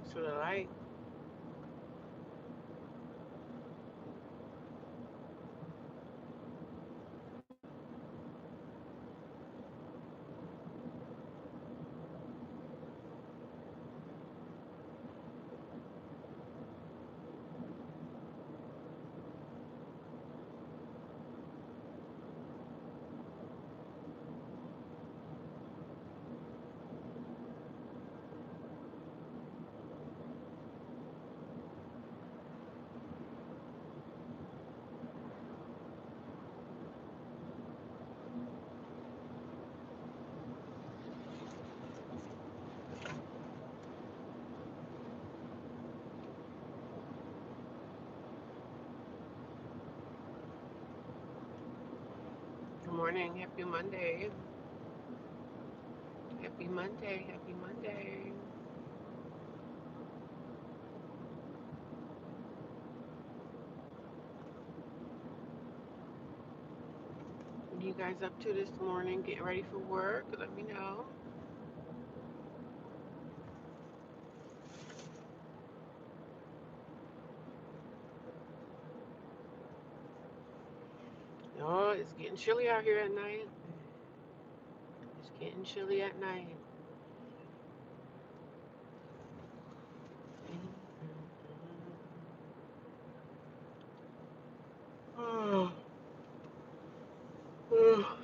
Thanks for the light. Good morning. Happy Monday. Happy Monday. Happy Monday. What are you guys up to this morning? Getting ready for work? Let me know. Oh, it's getting chilly out here at night. It's getting chilly at night. Oh, oh.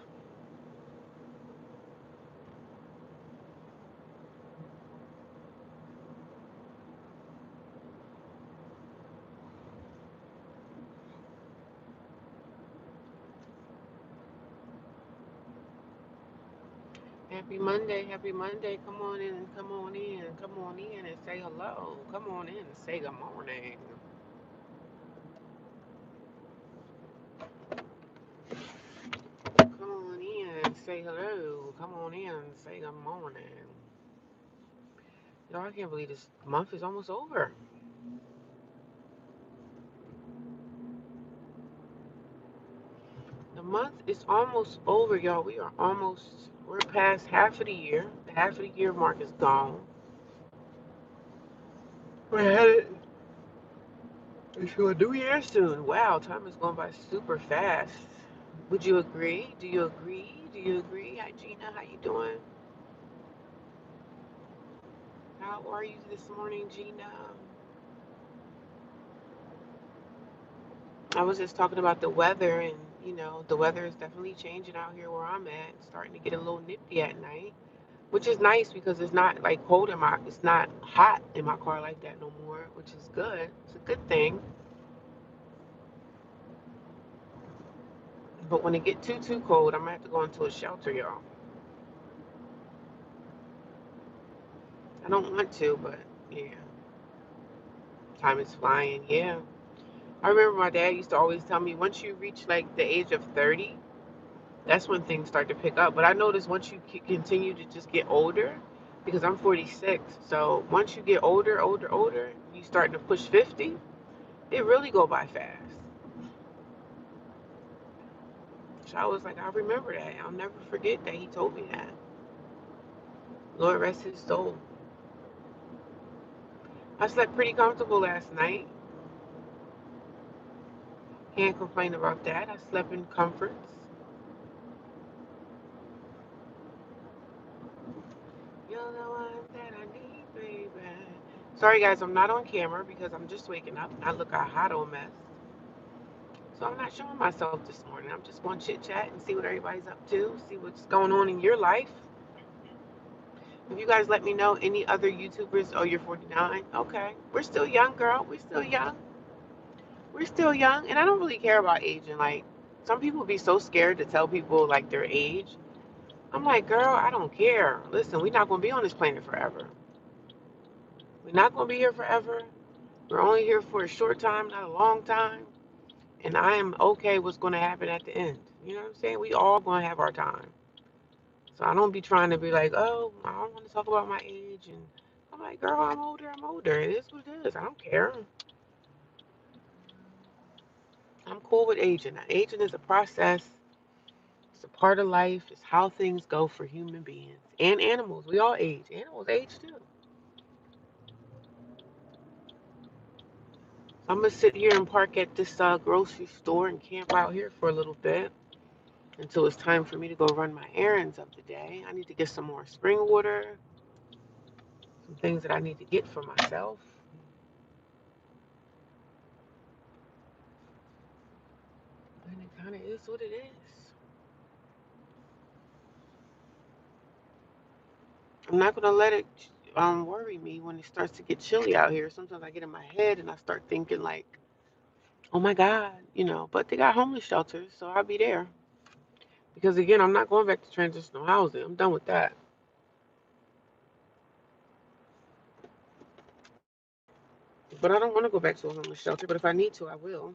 Happy Monday. Happy Monday. Come on in. Come on in. Come on in and say hello. Come on in and say good morning. Come on in and say hello. Come on in and say good morning. Y'all, I can't believe this month is almost over. The month is almost over, y'all. We're past half of the year. The half of the year mark is gone. We're headed into a new year soon. Wow, time is going by super fast. Would you agree? Do you agree? Do you agree? Hi, Gina. How you doing? How are you this morning, Gina? I was just talking about the weather, and the weather is definitely changing out here where I'm at. It's starting to get a little nippy at night, which is nice because it's not like it's not hot in my car like that no more, which is good. It's a good thing. But when it get too cold, I'm gonna have to go into a shelter, y'all. I don't want to, but yeah, time is flying. Yeah, I remember my dad used to always tell me once you reach like the age of 30, that's when things start to pick up. But I noticed once you continue to just get older, because I'm 46, so once you get older, you starting to push 50, it really go by fast. So I was like, I remember that. I'll never forget that he told me that. Lord rest his soul. I slept pretty comfortable last night. Can't complain about that. I slept in comforts. You're the one that I need, baby. Sorry, guys, I'm not on camera because I'm just waking up. I look a hot old mess. So I'm not showing myself this morning. I'm just going to chit chat and see what everybody's up to, see what's going on in your life. If you guys let me know any other YouTubers, oh, you're 49. Okay. We're still young, girl. We're still young. We're still young. And I don't really care about aging. Like, some people be so scared to tell people, like, their age. I'm like, girl, I don't care. Listen, we're not going to be on this planet forever. We're not going to be here forever. We're only here for a short time, not a long time. And I am okay what's going to happen at the end. You know what I'm saying? We all going to have our time. So I don't be trying to be like, oh, I don't want to talk about my age. And I'm like, girl, I'm older. I'm older. It is what it is. I don't care. I'm cool with aging. Aging is a process. It's a part of life. It's how things go for human beings and animals. We all age. Animals age too. I'm gonna sit here and park at this grocery store and camp out here for a little bit until it's time for me to go run my errands of the day. I need to get some more spring water, some things that I need to get for myself. And it kind of is what it is. I'm not gonna let it worry me when it starts to get chilly out here. Sometimes I get in my head and I start thinking like, oh my God, but they got homeless shelters, so I'll be there. Because again, I'm not going back to transitional housing. I'm done with that. But I don't want to go back to a homeless shelter. But if I need to, I will.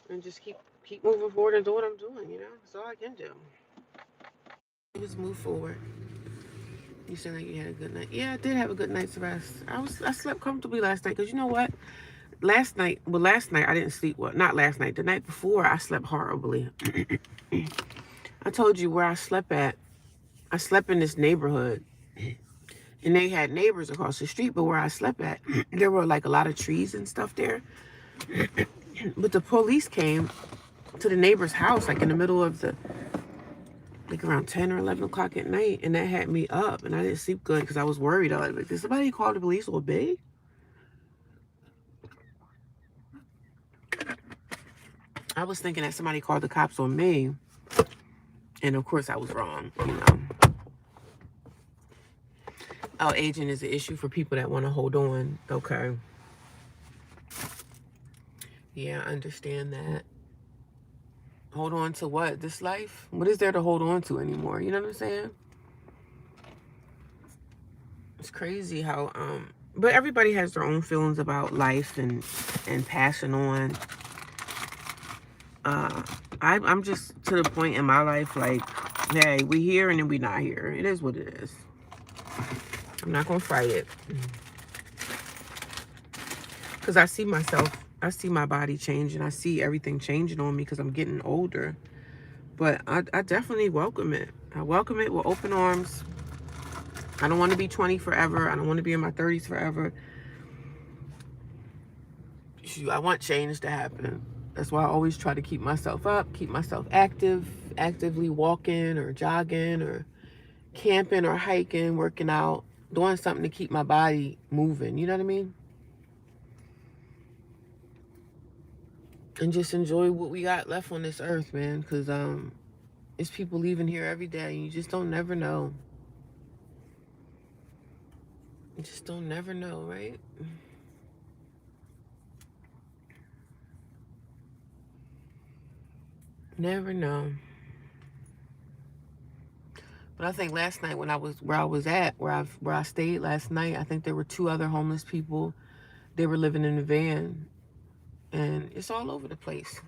And just keep moving forward and do what I'm doing. That's all I can do. Just move forward. You said like you had a good night. Yeah, I did have a good night's rest. I slept comfortably last night because you know what? Last night I didn't sleep well. Not last night. The night before I slept horribly. I told you where I slept at. I slept in this neighborhood, and they had neighbors across the street. But where I slept at, there were like a lot of trees and stuff there. But the police came to the neighbor's house like in the middle of the like around 10 or 11 o'clock at night, and that had me up, and I didn't sleep good because I was worried. I was like, did somebody call the police or big? I was thinking that somebody called the cops on me, and of course I was wrong. Oh, aging is an issue for people that want to hold on. Okay. Yeah, I understand that. Hold on to what? This life? What is there to hold on to anymore? You know what I'm saying? It's crazy how but everybody has their own feelings about life and passing on. I'm just to the point in my life like, hey, we here and then we not here. It is what it is. I'm not gonna fight it. Because I see my body changing. I see everything changing on me because I'm getting older. But I definitely welcome it. I welcome it with open arms. I don't want to be 20 forever. I don't want to be in my 30s forever. Shoot, I want change to happen. That's why I always try to keep myself up, keep myself actively walking or jogging or camping or hiking, working out, doing something to keep my body moving. You know what I mean? And just enjoy what we got left on this earth, man. Because it's people leaving here every day, and you just don't never know. You just don't never know, right? Never know. But I think last night when I was where I was at, where I stayed last night, I think there were 2 other homeless people. They were living in a van, and it's all over the place.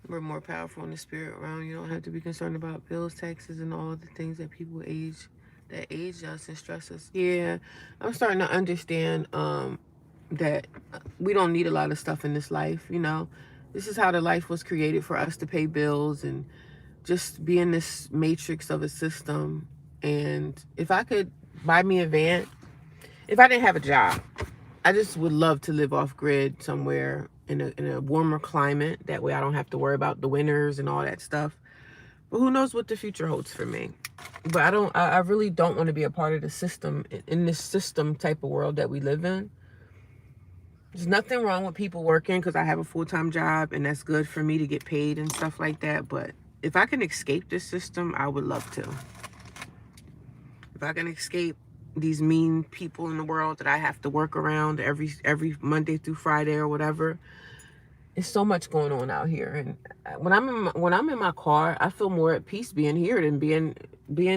We're more powerful in the spirit realm. You don't have to be concerned about bills, taxes, and all the things that people that age us and stress us. Yeah, I'm starting to understand that we don't need a lot of stuff in this life. This is how the life was created, for us to pay bills and just be in this matrix of a system. And if I could buy me a van, if I didn't have a job, I just would love to live off grid somewhere in a warmer climate. That way I don't have to worry about the winters and all that stuff. But who knows what the future holds for me. But I really don't want to be a part of the system, in this system type of world that we live in. There's nothing wrong with people working because I have a full-time job and that's good for me to get paid and stuff like that. But if I can escape this system, I would love to. If I can escape these mean people in the world that I have to work around every Monday through Friday or whatever. There's so much going on out here, and when I'm in my car, I feel more at peace being here than being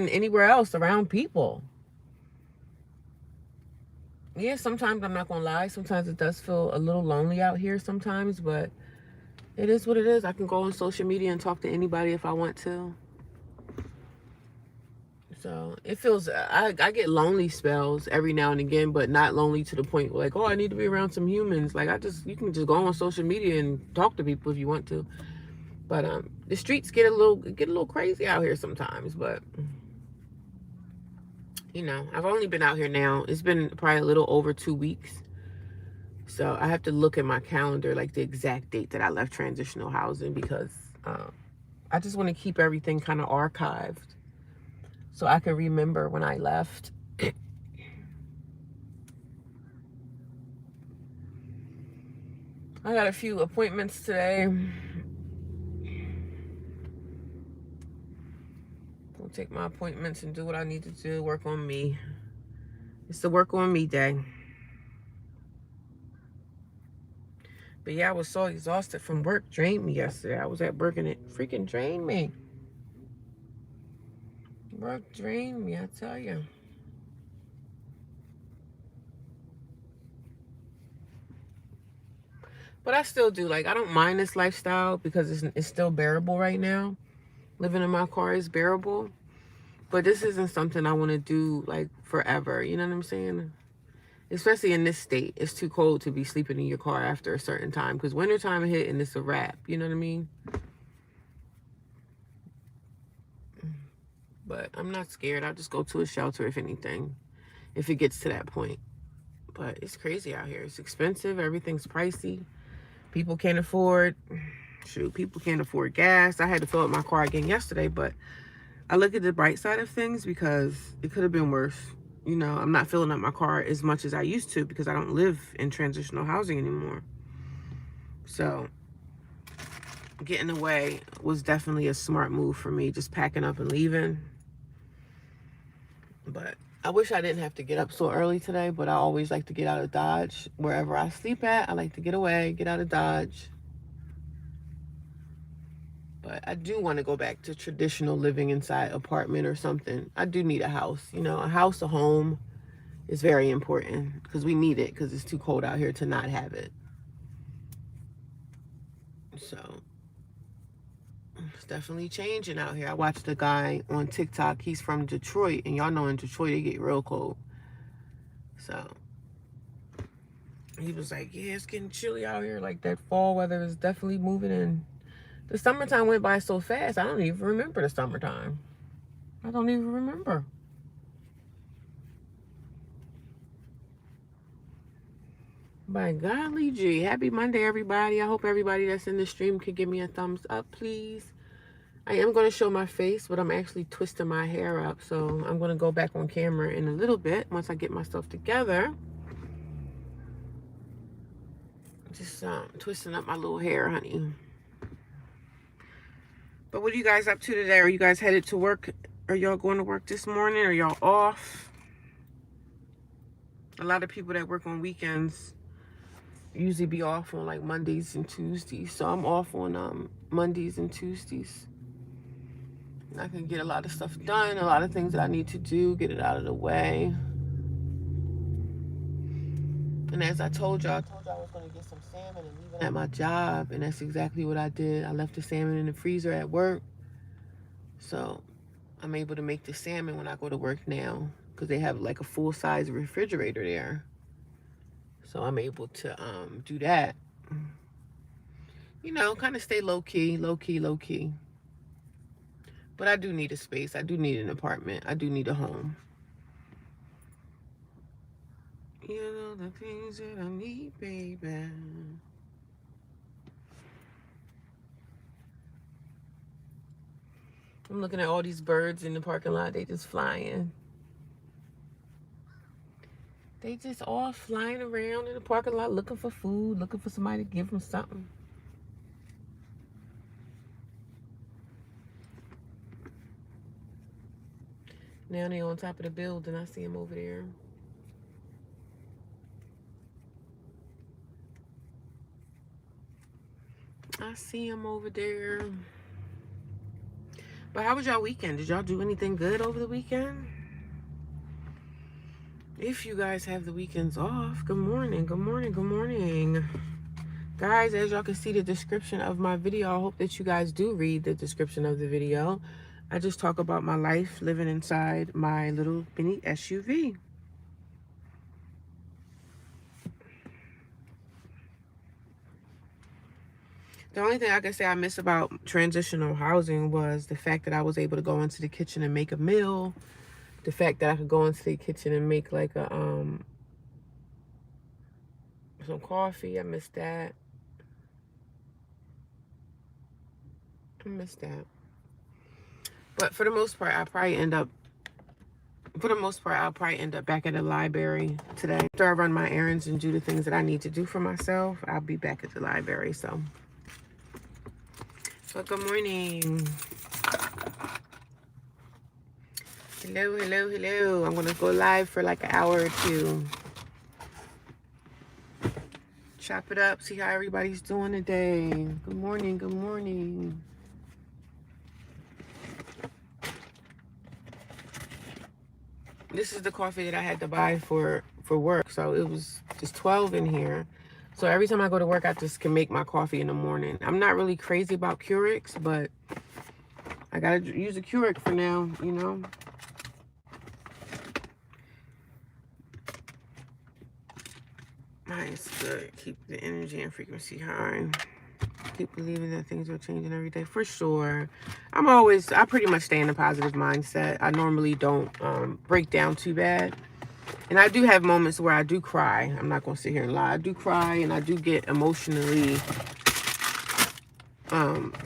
anywhere else around people. Yeah, sometimes I'm not gonna lie. Sometimes it does feel a little lonely out here sometimes, but it is what it is. I can go on social media and talk to anybody if I want to. So it feels, I get lonely spells every now and again, but not lonely to the point where like, oh, I need to be around some humans. Like you can just go on social media and talk to people if you want to. But the streets get a little crazy out here sometimes, but You know, I've only been out here now. It's been probably a little over 2 weeks. So I have to look at my calendar, like the exact date that I left transitional housing, because I just want to keep everything kind of archived so I can remember when I left. I got a few appointments today. I'll take my appointments and do what I need to do, work on me. It's the work on me day. But yeah, I was so exhausted from work. Drained me yesterday. I was at work and it freaking drained me. Work drained me, I tell you. But I still do. Like, I don't mind this lifestyle because it's still bearable right now. Living in my car is bearable. But this isn't something I want to do, like, forever. You know what I'm saying? Especially in this state. It's too cold to be sleeping in your car after a certain time. Because wintertime hit and it's a wrap. You know what I mean? But I'm not scared. I'll just go to a shelter if anything. If it gets to that point. But it's crazy out here. It's expensive. Everything's pricey. People can't afford... Shoot, people can't afford gas. I had to fill up my car again yesterday, but I look at the bright side of things because it could have been worse. You know, I'm not filling up my car as much as I used to because I don't live in transitional housing anymore. So getting away was definitely a smart move for me, just packing up and leaving. But I wish I didn't have to get up so early today, but I always like to get out of Dodge. Wherever I sleep at, I like to get away, get out of Dodge. But I do want to go back to traditional living inside apartment or something. I do need a house. You know, a house, a home is very important because we need it because it's too cold out here to not have it. So it's definitely changing out here. I watched a guy on TikTok. He's from Detroit, and y'all know in Detroit it get real cold. So he was like, yeah, it's getting chilly out here. Like that fall weather is definitely moving in. The summertime went by so fast, I don't even remember the summertime. I don't even remember. By golly gee, happy Monday, everybody. I hope everybody that's in the stream could give me a thumbs up, please. I am going to show my face, but I'm actually twisting my hair up. So I'm going to go back on camera in a little bit once I get myself together. Just twisting up my little hair, honey. But what are you guys up to today? Are you guys headed to work? Are y'all going to work this morning? Are y'all off? A lot of people that work on weekends usually be off on like Mondays and Tuesdays. So I'm off on Mondays and Tuesdays. And I can get a lot of stuff done, a lot of things that I need to do, get it out of the way. And as I told y'all I was going to get some salmon and leave it at my job. And that's exactly what I did. I left the salmon in the freezer at work. So I'm able to make the salmon when I go to work now because they have like a full-size refrigerator there. So I'm able to do that. You know, kind of stay low-key, low-key, low-key. But I do need a space. I do need an apartment. I do need a home. You know the things that I need, baby. I'm looking at all these birds in the parking lot. They just flying. They just all flying around in the parking lot looking for food, looking for somebody to give them something. Now they on top of the building. I see them over there. I see them over there. But how was y'all weekend? Did y'all do anything good over the weekend? If you guys have the weekends off, good morning, good morning, good morning. Guys, as y'all can see the description of my video, I hope that you guys do read the description of the video. I just talk about my life living inside my little mini SUV. The only thing I can say I miss about transitional housing was the fact that I was able to go into the kitchen and make a meal. the fact that I could go into the kitchen and make like a some coffee. I miss that. I miss that. But for the most part, I'll probably end up back at the library today. After I run my errands and do the things that I need to do for myself, I'll be back at the library. So good morning. Hello, hello, hello. I'm gonna go live for like an hour or two. Chop it up, see how everybody's doing today. Good morning, good morning. This is the coffee that I had to buy for work. So it was just 12 in here. So every time I go to work, I just can make my coffee in the morning. I'm not really crazy about Keurigs, but I gotta use a Keurig for now, you know. Nice, good. Keep the energy and frequency high. Keep believing that things are changing every day, for sure. I pretty much stay in a positive mindset. I normally don't break down too bad. And I do have moments where I do cry. I'm not going to sit here and lie. I do cry and I do get emotionally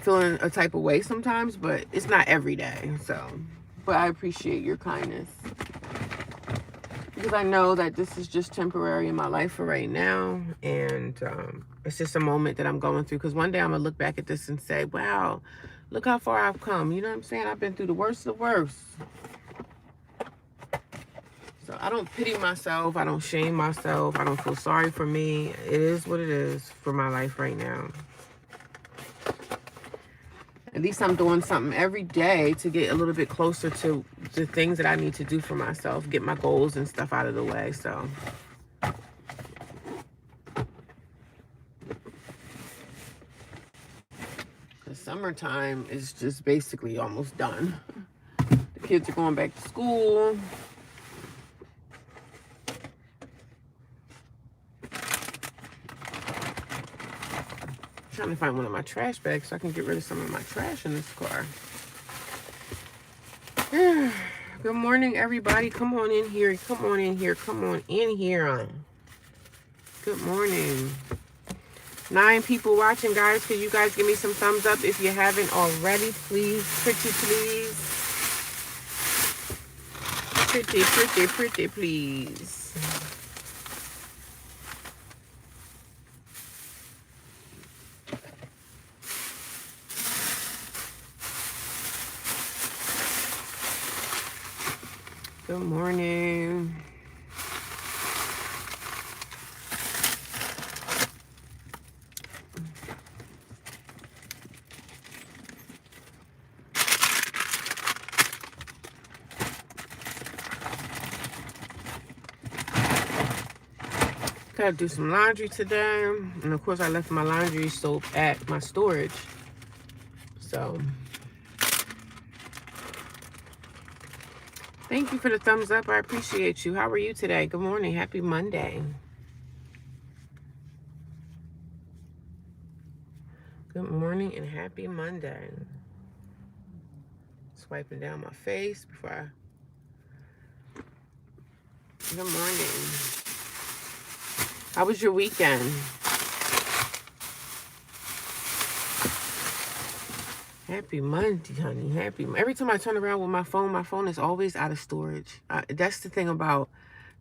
feeling a type of way sometimes, but it's not every day. So, but I appreciate your kindness. Because I know that this is just temporary in my life for right now. And it's just a moment that I'm going through. Because one day I'm going to look back at this and say, wow, look how far I've come. You know what I'm saying? I've been through the worst of the worst. So I don't pity myself. I don't shame myself. I don't feel sorry for me. It is what it is for my life right now. At least I'm doing something every day to get a little bit closer to the things that I need to do for myself, get my goals and stuff out of the way. So the summertime is just basically almost done. The kids are going back to school. Trying to find one of my trash bags so I can get rid of some of my trash in this car. Good morning, everybody. Come on in here. Come on in here. Come on in here. Good morning. 9 people watching, guys. Could you guys give me some thumbs up if you haven't already, please? Pretty, please. Pretty, pretty, pretty, please. Good morning. Gotta do some laundry today. And of course I left my laundry soap at my storage. So thank you for the thumbs up. I appreciate you. How are you today? Good morning. Happy Monday. Good morning and happy Monday. Swiping down my face before I... Good morning. How was your weekend? Happy Monday, honey. Every time I turn around with my phone is always out of storage. That's the thing about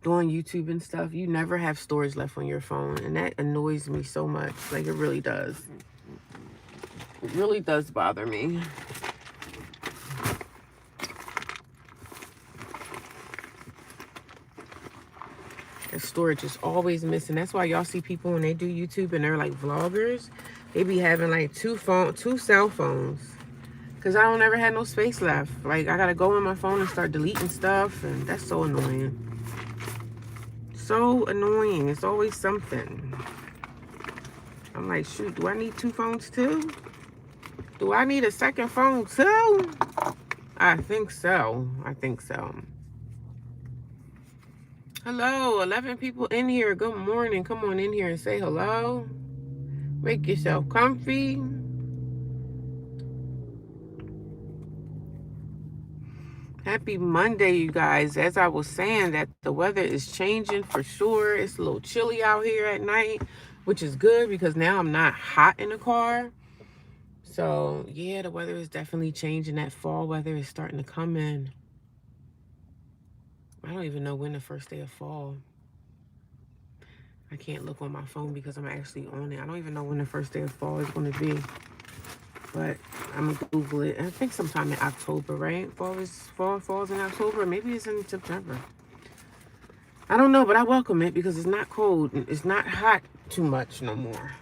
doing YouTube and stuff. You never have storage left on your phone. And that annoys me so much. Like, it really does. It really does bother me. The storage is always missing. That's why y'all see people when they do YouTube and they're like vloggers, they be having like two cell phones. Cause I don't ever have no space left. Like, I gotta go on my phone and start deleting stuff, and that's so annoying. So annoying. It's always something. I'm like, shoot, do I need 2 phones too? Do I need a second phone too? I think so. I think so. Hello, 11 people in here. Good morning. Come on in here and say hello. Make yourself comfy. Happy Monday, you guys. As I was saying, that the weather is changing for sure. It's a little chilly out here at night, which is good because now I'm not hot in the car. So, yeah, the weather is definitely changing. That fall weather is starting to come in. I don't even know when the first day of fall. I can't look on my phone because I'm actually on it. I don't even know when the first day of fall is going to be. But I'm going to Google it. I think sometime in October, right? Falls in October. Maybe it's in September. I don't know, but I welcome it because it's not cold. It's not hot too much no more.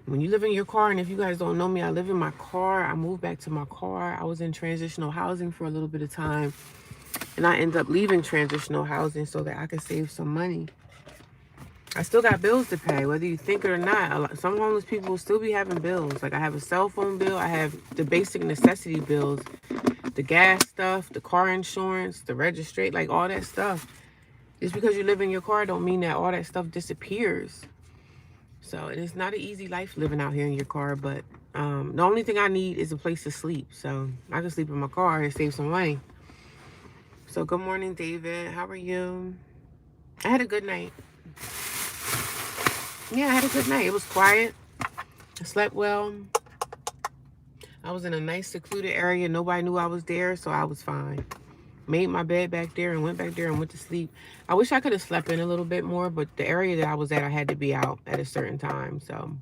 When you live in your car, and if you guys don't know me, I live in my car. I moved back to my car. I was in transitional housing for a little bit of time. And I ended up leaving transitional housing so that I could save some money. I still got bills to pay, whether you think it or not. Some homeless people will still be having bills. Like I have a cell phone bill. I have the basic necessity bills, the gas stuff, the car insurance, the registry, like all that stuff. Just because you live in your car don't mean that all that stuff disappears. So it's not an easy life living out here in your car, but the only thing I need is a place to sleep. So I can sleep in my car and save some money. So good morning, David. How are you? I had a good night. Yeah, I had a good night. It was quiet. I slept well. I was in a nice secluded area. Nobody knew I was there, so I was fine. Made my bed back there and went back there and went to sleep. I wish I could have slept in a little bit more, but the area that I was at, I had to be out at a certain time. So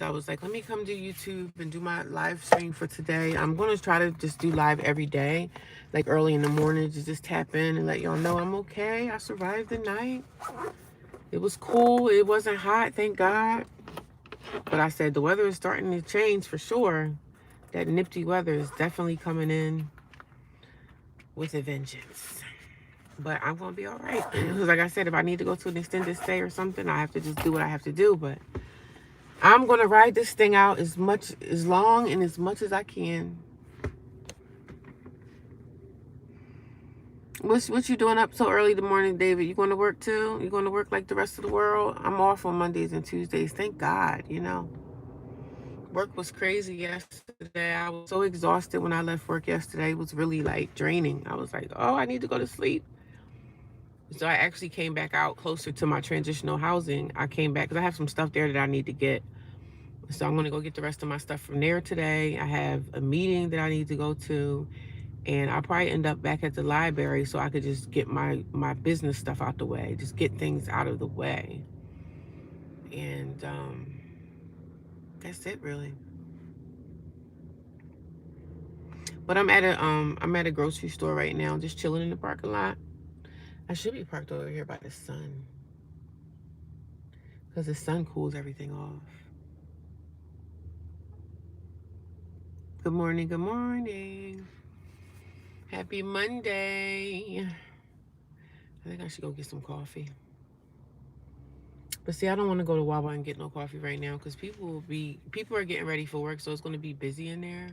I was like, let me come to YouTube and do my live stream for today. I'm going to try to just do live every day, like early in the morning, to just tap in and let y'all know I'm okay. I survived the night. It was cool. It wasn't hot, thank God. But I said the weather is starting to change for sure. That nifty weather is definitely coming in with a vengeance. But I'm going to be all right. Because like I said, if I need to go to an extended stay or something, I have to just do what I have to do. But I'm going to ride this thing out as long and as much as I can. What you doing up so early in the morning, David? You going to work too? You going to work like the rest of the world? I'm off on Mondays and Tuesdays. Thank God, you know. Work was crazy yesterday. I was so exhausted when I left work yesterday. It was really like draining. I was like, oh, I need to go to sleep. So I actually came back out closer to my transitional housing. I came back because I have some stuff there that I need to get. So I'm going to go get the rest of my stuff from there today. I have a meeting that I need to go to. And I'll probably end up back at the library so I could just get my business stuff out the way. Just get things out of the way. And that's it, really. But I'm at a grocery store right now, just chilling in the parking lot. I should be parked over here by the sun, because the sun cools everything off. Good morning, good morning. Happy Monday. I think I should go get some coffee. But see, I don't want to go to Wawa and get no coffee right now because people are getting ready for work, so it's going to be busy in there.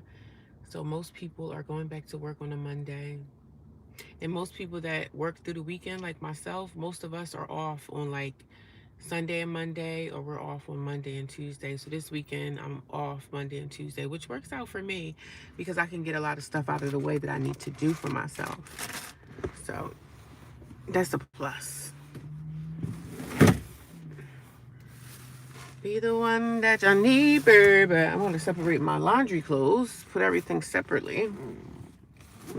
So most people are going back to work on a Monday. And most people that work through the weekend, like myself, most of us are off on like Sunday and Monday, or we're off on Monday and Tuesday. So this weekend I'm off Monday and Tuesday, which works out for me because I can get a lot of stuff out of the way that I need to do for myself. So that's a plus. Be the one that I need, baby. I want to separate my laundry clothes, put everything separately.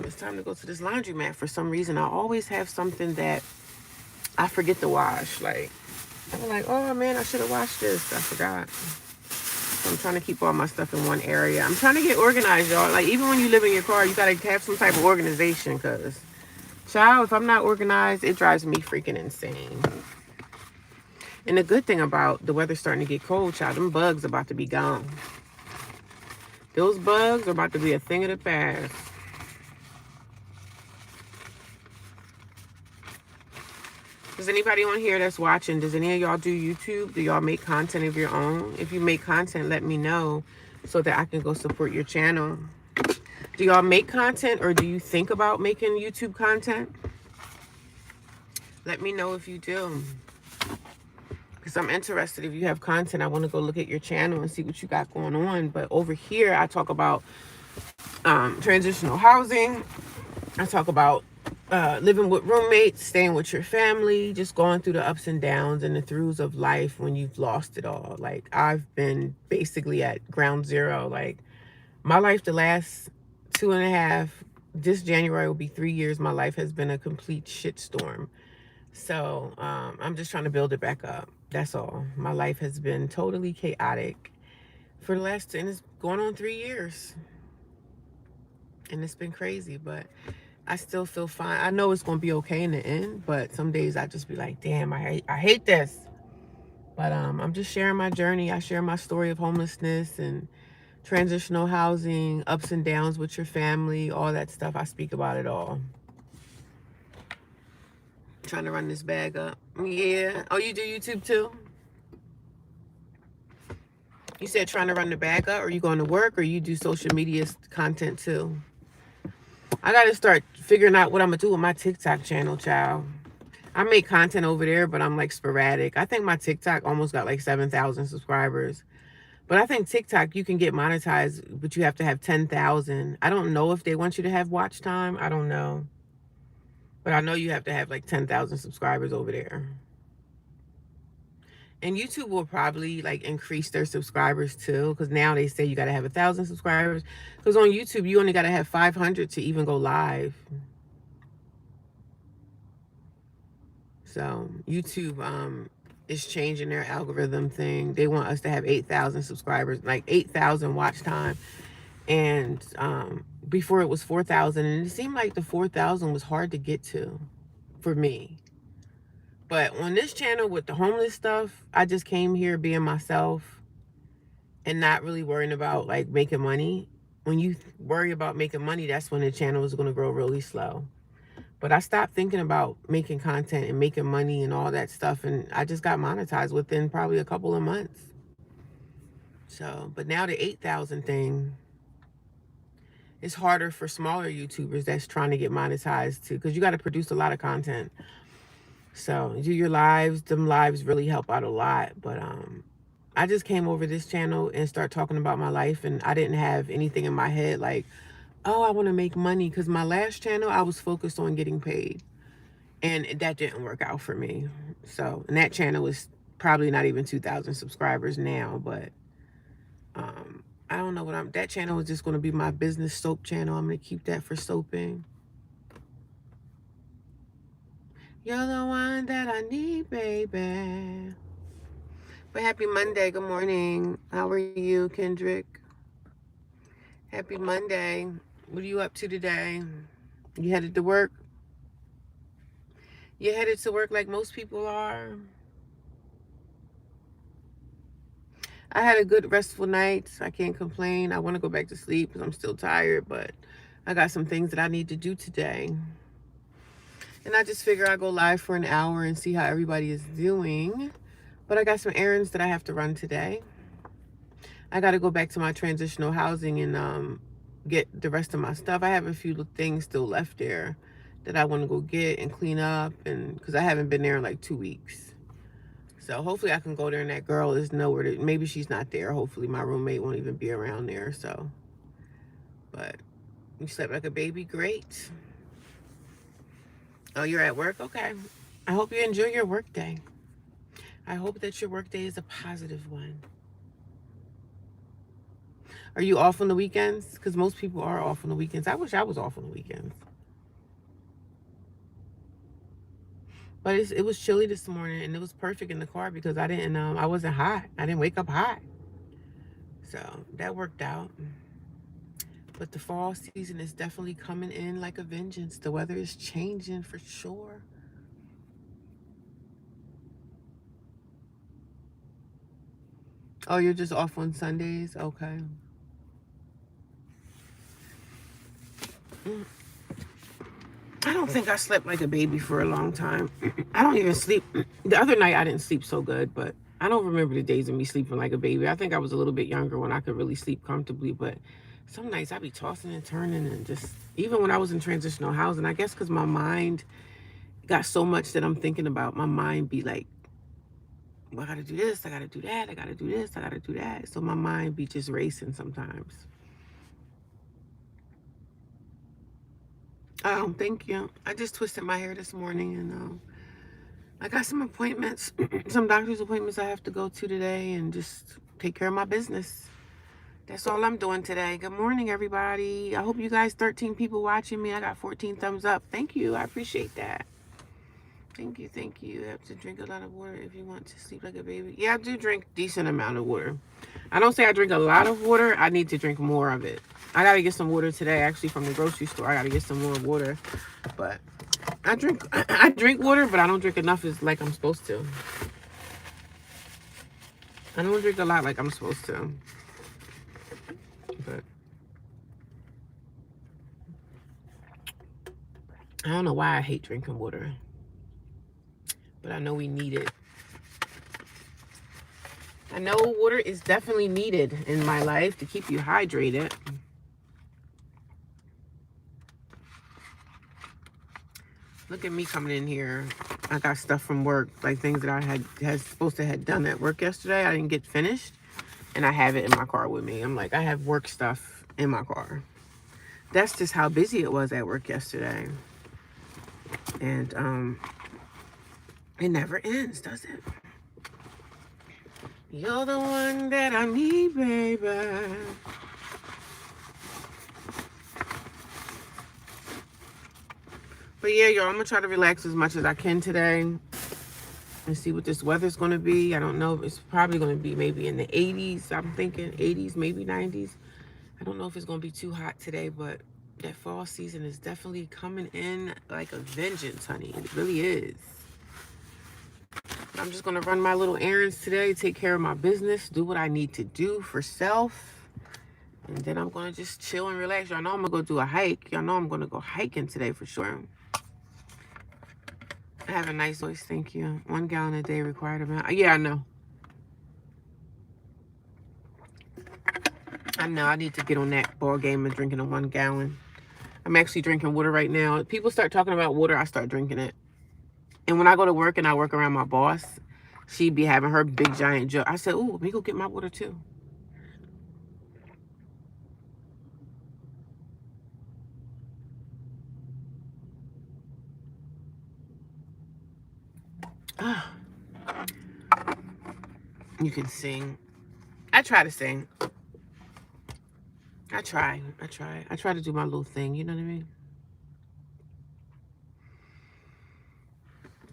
It's time to go to this laundromat. For some reason, I always have something that I forget to wash. Like, I'm like, oh man, I should have washed this. I forgot. So I'm trying to keep all my stuff in one area. I'm trying to get organized, y'all. Like, even when you live in your car, you got to have some type of organization, because, child, if I'm not organized, it drives me freaking insane. And the good thing about the weather starting to get cold, child, them bugs about to be gone. Those bugs are about to be a thing of the past. Does anybody on here that's watching, does any of y'all do YouTube? Do y'all make content of your own? If you make content, let me know so that I can go support your channel. Do y'all make content, or do you think about making YouTube content? Let me know if you do. Because I'm interested. If you have content, I want to go look at your channel and see what you got going on. But over here, I talk about transitional housing. I talk about living with roommates, staying with your family, just going through the ups and downs and the throughs of life when you've lost it all. Like, I've been basically at ground zero. Like, my life, the last 2.5, this January will be 3 years. My life has been a complete shitstorm. So I'm just trying to build it back up. That's all. My life has been totally chaotic for the last, and it's going on 3 years. And it's been crazy, but I still feel fine. I know it's going to be okay in the end, but some days I just be like, damn, I hate this. But I'm just sharing my journey. I share my story of homelessness and transitional housing, ups and downs with your family, all that stuff. I speak about it all. Trying to run this bag up. Yeah. Oh, you do YouTube too? You said trying to run the bag up, or you going to work, or you do social media content too? I got to start figuring out what I'm going to do with my TikTok channel, child. I make content over there, but I'm like sporadic. I think my TikTok almost got like 7,000 subscribers. But I think TikTok, you can get monetized, but you have to have 10,000. I don't know if they want you to have watch time. I don't know. But I know you have to have like 10,000 subscribers over there. And YouTube will probably like increase their subscribers too, because now they say you got to have 1,000 subscribers. Because on YouTube, you only got to have 500 to even go live. So YouTube is changing their algorithm thing. They want us to have 8,000 subscribers, like 8,000 watch time. And before it was 4,000, and it seemed like the 4,000 was hard to get to for me. But on this channel with the homeless stuff, I just came here being myself and not really worrying about like making money. When you worry about making money, that's when the channel is going to grow really slow. But I stopped thinking about making content and making money and all that stuff. And I just got monetized within probably a couple of months. So, but now the 8,000 thing is harder for smaller YouTubers that's trying to get monetized too. Because you got to produce a lot of content. So do your lives. Them lives really help out a lot. But I just came over this channel and start talking about my life. And I didn't have anything in my head like, oh, I want to make money. Because my last channel, I was focused on getting paid. And that didn't work out for me. So, and that channel is probably not even 2,000 subscribers now, but I don't know what that channel is just going to be my business soap channel. I'm going to keep that for soaping. You're the one that I need, baby. But happy Monday. Good morning. How are you, Kendrick? Happy Monday. What are you up to today? You headed to work? You headed to work like most people are? I had a good restful night. I can't complain. I want to go back to sleep because I'm still tired, but I got some things that I need to do today. And I just figure I'll go live for an hour and see how everybody is doing. But I got some errands that I have to run today. I got to go back to my transitional housing and get the rest of my stuff. I have a few things still left there that I want to go get and clean up, and because I haven't been there in like 2 weeks. So hopefully I can go there and that girl is nowhere to, maybe she's not there. Hopefully my roommate won't even be around there. So, but you slept like a baby. Great. Oh, you're at work? Okay. I hope you enjoy your work day. I hope that your work day is a positive one. Are you off on the weekends? Because most people are off on the weekends. I wish I was off on the weekends. But it was chilly this morning, and it was perfect in the car because I wasn't hot. I didn't wake up hot. So that worked out. But the fall season is definitely coming in like a vengeance. The weather is changing for sure. Oh, you're just off on Sundays? Okay. I don't think I slept like a baby for a long time. I don't even sleep. The other night I didn't sleep so good, but I don't remember the days of me sleeping like a baby. I think I was a little bit younger when I could really sleep comfortably, but some nights I be tossing and turning and just, even when I was in transitional housing, I guess because my mind got so much that I'm thinking about, my mind be like, well, I gotta do this, I gotta do that, I gotta do this, I gotta do that. So my mind be just racing sometimes. Oh, thank you. I just twisted my hair this morning, and I got some appointments, some doctor's appointments I have to go to today, and just take care of my business. That's all I'm doing today. Good morning, everybody. I hope you guys, 13 people watching me. I got 14 thumbs up. Thank you. I appreciate that. Thank you. Thank you. You have to drink a lot of water if you want to sleep like a baby. Yeah, I do drink decent amount of water. I don't say I drink a lot of water. I need to drink more of it. I got to get some water today, actually, from the grocery store. I got to get some more water. But I drink water, but I don't drink enough as like I'm supposed to. I don't drink a lot like I'm supposed to. But I don't know why I hate drinking water. But I know we need it. I know water is definitely needed in my life to keep you hydrated. Look at me coming in here. I got stuff from work, like things that I had supposed to had done at work yesterday. I didn't get finished, and I have it in my car with me. I'm like, I have work stuff in my car. That's just how busy it was at work yesterday. And it never ends, does it? You're the one that I need, baby. But yeah, y'all, I'm gonna try to relax as much as I can today and see what this weather's gonna be. I don't know. It's probably gonna be maybe in the 80s. I'm thinking 80s, maybe 90s. I don't know if it's gonna be too hot today, but that fall season is definitely coming in like a vengeance, honey. It really is. I'm just gonna run my little errands today, take care of my business, do what I need to do for self, and then I'm gonna just chill and relax. Y'all know I'm gonna go do a hike. Y'all know I'm gonna go hiking today for sure. I have a nice voice, thank you. 1 gallon a day required amount. Yeah, I know. I know. I need to get on that ball game of drinking a 1 gallon. I'm actually drinking water right now. If people start talking about water, I start drinking it. And when I go to work and I work around my boss, she'd be having her big giant jug. I said, "Ooh, let me go get my water too." Ah, you can sing. I try to sing. I try to do my little thing, you know what I mean?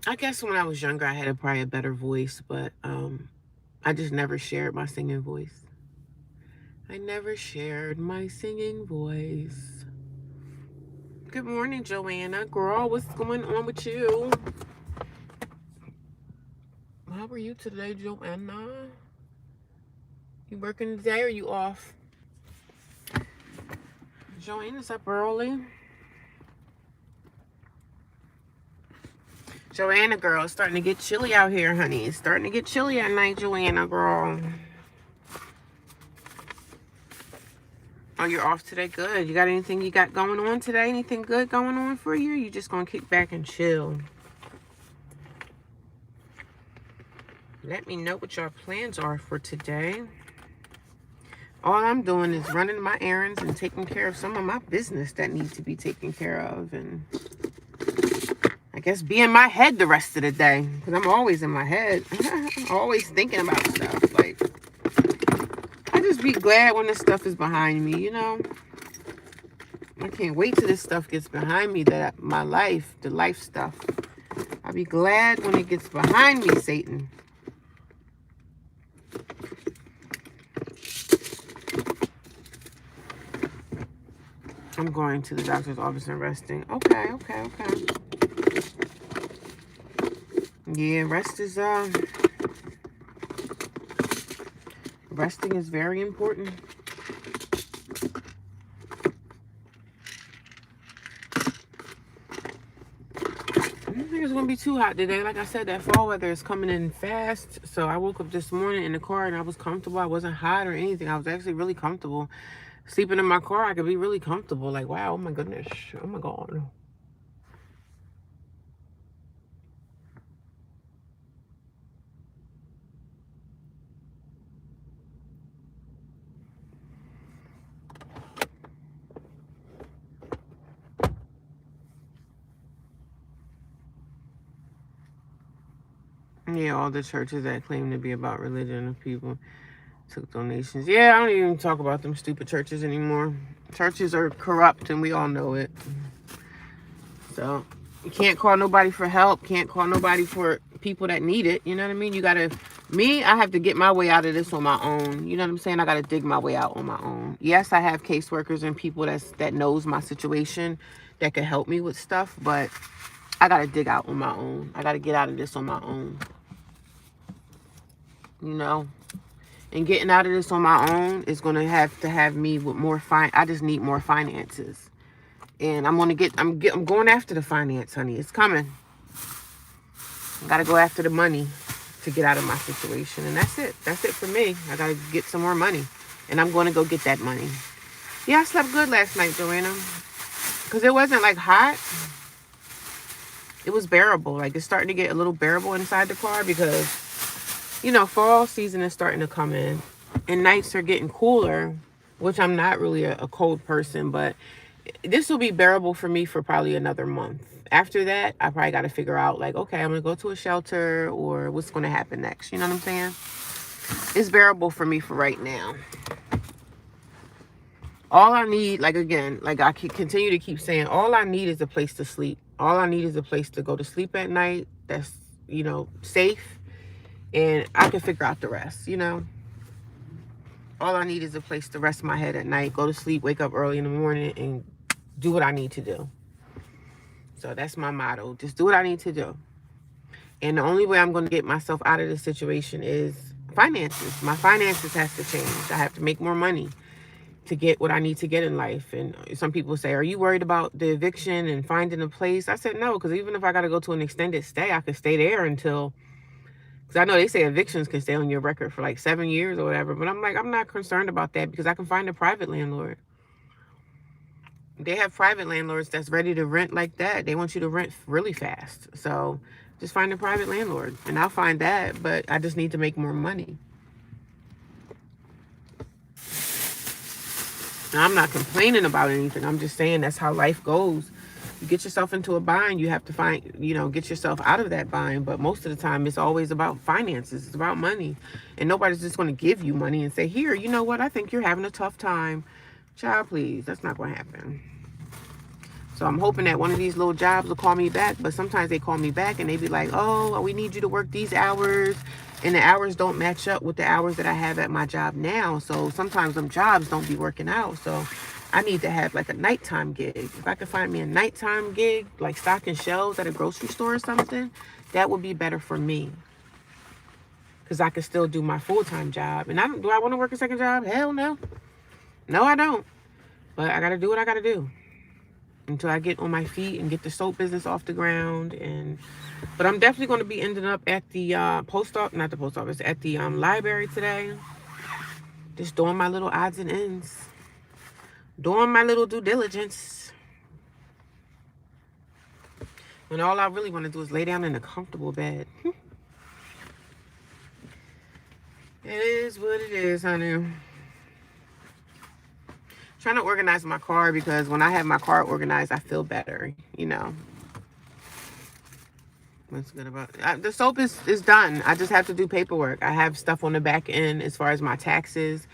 I guess when I was younger, I had probably a better voice, but I just never shared my singing voice. I never shared my singing voice. Good morning, Joanna. Girl, what's going on with you? How are you today, Joanna? You working today or you off? Joanna's up early. Joanna, girl, it's starting to get chilly out here, honey. It's starting to get chilly at night, Joanna, girl. Oh, you're off today? Good. You got anything you got going on today? Anything good going on for you? You just gonna kick back and chill? Let me know what your plans are for today. All I'm doing is running my errands and taking care of some of my business that needs to be taken care of. And I guess be in my head the rest of the day. Because I'm always in my head. I'm always thinking about stuff. Like, I just be glad when this stuff is behind me, you know? I can't wait till this stuff gets behind me, that my life, the life stuff. I'll be glad when it gets behind me, Satan. I'm going to the doctor's office and resting. Okay. Yeah, resting is very important. I don't think it's gonna be too hot today. Like I said, that fall weather is coming in fast. So I woke up this morning in the car and I was comfortable. I wasn't hot or anything. I was actually really comfortable. Sleeping in my car, I could be really comfortable. Like, wow, oh my goodness. Oh my God. Yeah, all the churches that claim to be about religion of people took donations. Yeah, I don't even talk about them stupid churches anymore. Churches are corrupt and we all know it. So you can't call nobody for help, can't call nobody for people that need it. You know what I mean? You gotta, I have to get my way out of this on my own. You know what I'm saying? I gotta dig my way out on my own. Yes, I have caseworkers and people that knows my situation that can help me with stuff, but I gotta dig out on my own. I gotta get out of this on my own. You know? And getting out of this on my own is gonna have to have me with more I just need more finances. And I'm going after the finance, honey. It's coming. I gotta go after the money to get out of my situation. And that's it. That's it for me. I gotta get some more money. And I'm gonna go get that money. Yeah, I slept good last night, Joanna. Because it wasn't like hot. It was bearable. Like it's starting to get a little bearable inside the car because, you know, fall season is starting to come in. And nights are getting cooler, which I'm not really a cold person, but this will be bearable for me for probably another month. After that, I probably got to figure out like, okay, I'm going to go to a shelter or what's going to happen next. You know what I'm saying? It's bearable for me for right now. All I need, like again, like I continue to keep saying, all I need is a place to sleep. All I need is a place to go to sleep at night that's, you know, safe. And I can figure out the rest, you know. All I need is a place to rest my head at night, go to sleep, wake up early in the morning, and do what I need to do. So that's my motto. Just do what I need to do. And the only way I'm going to get myself out of this situation is finances. My finances has to change. I have to make more money to get what I need to get in life. And some people say, are you worried about the eviction and finding a place? I said no, because even if I got to go to an extended stay, I could stay there until, because I know they say evictions can stay on your record for like 7 years or whatever. But I'm like, I'm not concerned about that because I can find a private landlord. They have private landlords that's ready to rent like that. They want you to rent really fast. So just find a private landlord and I'll find that. But I just need to make more money. Now, I'm not complaining about anything. I'm just saying that's how life goes. You get yourself into a bind, you have to find, you know, get yourself out of that bind. But most of the time, it's always about finances. It's about money. And nobody's just going to give you money and say, here, you know what? I think you're having a tough time. Child, please. That's not going to happen. So I'm hoping that one of these little jobs will call me back. But sometimes they call me back and they be like, oh, we need you to work these hours. And the hours don't match up with the hours that I have at my job now. So sometimes them jobs don't be working out. So I need to have like a nighttime gig. If I could find me a nighttime gig, like stocking shelves at a grocery store or something, that would be better for me. Because I could still do my full-time job. And do I want to work a second job? Hell no. No, I don't. But I got to do what I got to do until I get on my feet and get the soap business off the ground. But I'm definitely going to be ending up at the at the library today. Just doing my little odds and ends. Doing my little due diligence. When all I really want to do is lay down in a comfortable bed. It is what it is, honey. Trying to organize my car because when I have my car organized, I feel better, you know. What's good about it? The soap is done. I just have to do paperwork. I have stuff on the back end as far as my taxes.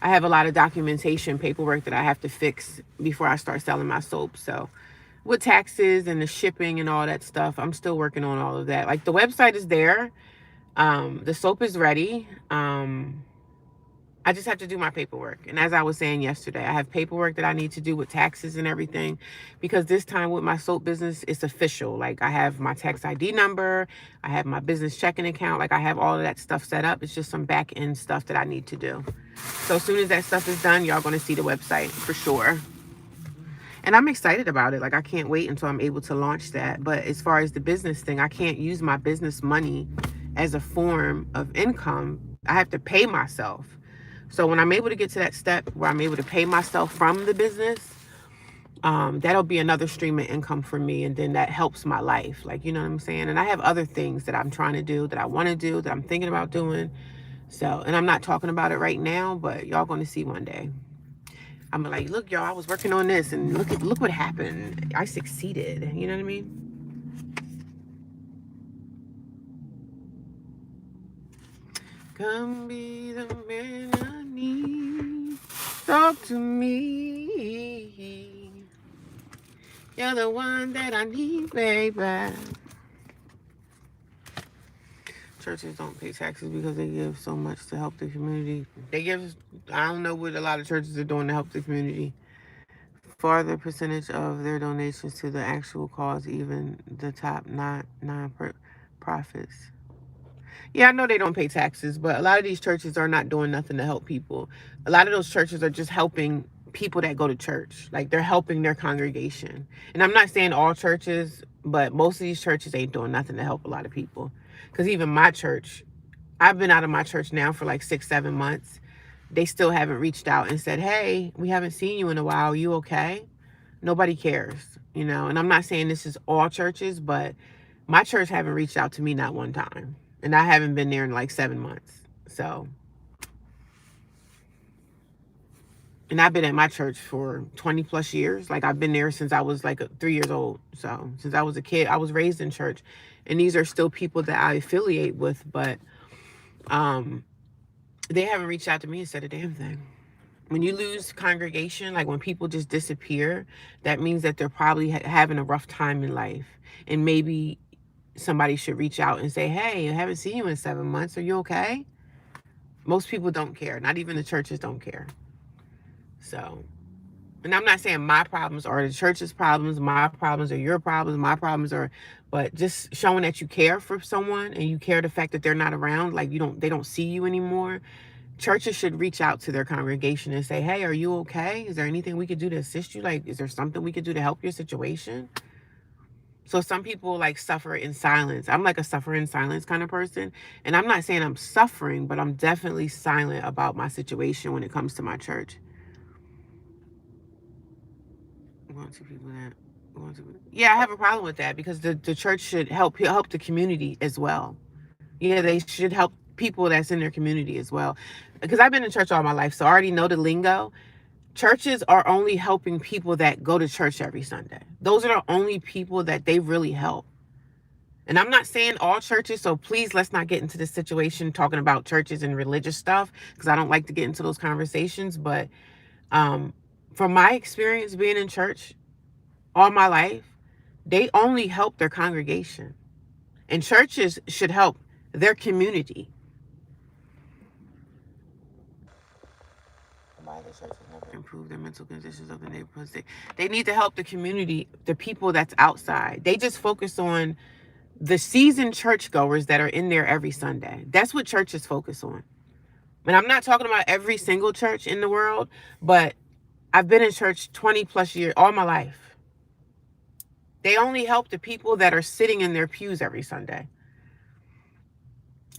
I have a lot of documentation paperwork that I have to fix before I start selling my soap. So with taxes and the shipping and all that stuff, I'm still working on all of that. Like the website is there. The soap is ready. I just have to do my paperwork. And as I was saying yesterday, I have paperwork that I need to do with taxes and everything because this time with my soap business, it's official. Like I have my tax ID number, I have my business checking account, like I have all of that stuff set up. It's just some back end stuff that I need to do. So as soon as that stuff is done, y'all going to see the website for sure. And I'm excited about it. Like I can't wait until I'm able to launch that. But as far as the business thing, I can't use my business money as a form of income. I have to pay myself. So when I'm able to get to that step where I'm able to pay myself from the business, that'll be another stream of income for me. And then that helps my life. Like, you know what I'm saying? And I have other things that I'm trying to do, that I want to do, that I'm thinking about doing. So, and I'm not talking about it right now, but y'all going to see one day. I'm like, look, y'all, I was working on this and look what happened. I succeeded. You know what I mean? Come be the man I need. Talk to me. You're the one that I need, baby. Churches don't pay taxes because they give so much to help the community. I don't know what a lot of churches are doing to help the community. Far the percentage of their donations to the actual cause, even the top non-profits. Yeah, I know they don't pay taxes, but a lot of these churches are not doing nothing to help people. A lot of those churches are just helping people that go to church. Like they're helping their congregation. And I'm not saying all churches, but most of these churches ain't doing nothing to help a lot of people. Because even my church, I've been out of my church now for like 6-7 months. They still haven't reached out and said, hey, we haven't seen you in a while. You okay? Nobody cares, you know. And I'm not saying this is all churches, but my church haven't reached out to me not one time. And I haven't been there in like 7 months. So, and I've been at my church for 20 plus years. Like I've been there since I was like 3 years old. So since I was a kid, I was raised in church. And these are still people that I affiliate with, but they haven't reached out to me and said a damn thing. When you lose congregation, like when people just disappear, that means that they're probably having a rough time in life. And maybe somebody should reach out and say, hey, I haven't seen you in 7 months. Are you okay? Most people don't care. Not even the churches don't care. So, and I'm not saying my problems are the church's problems, my problems are your problems, my problems are, but just showing that you care for someone and you care the fact that they're not around, like they don't see you anymore. Churches should reach out to their congregation and say, hey, are you okay? Is there anything we could do to assist you? Like, is there something we could do to help your situation? So some people like suffer in silence. I'm like a suffer in silence kind of person. And I'm not saying I'm suffering, but I'm definitely silent about my situation when it comes to my church. Yeah, I have a problem with that because the church should help the community as well. Yeah, they should help people that's in their community as well. Because I've been in church all my life, so I already know the lingo. Churches are only helping people that go to church every Sunday. Those are the only people that they really help. And I'm not saying all churches, so please let's not get into this situation talking about churches and religious stuff because I don't like to get into those conversations. But from my experience being in church all my life, they only help their congregation. And churches should help their community. Why the churches never improve their mental conditions of the neighborhoods? They need to help the community, the people that's outside. They just focus on the seasoned churchgoers that are in there every Sunday. That's what churches focus on. And I'm not talking about every single church in the world, but I've been in church 20 plus years, all my life. They only help the people that are sitting in their pews every Sunday.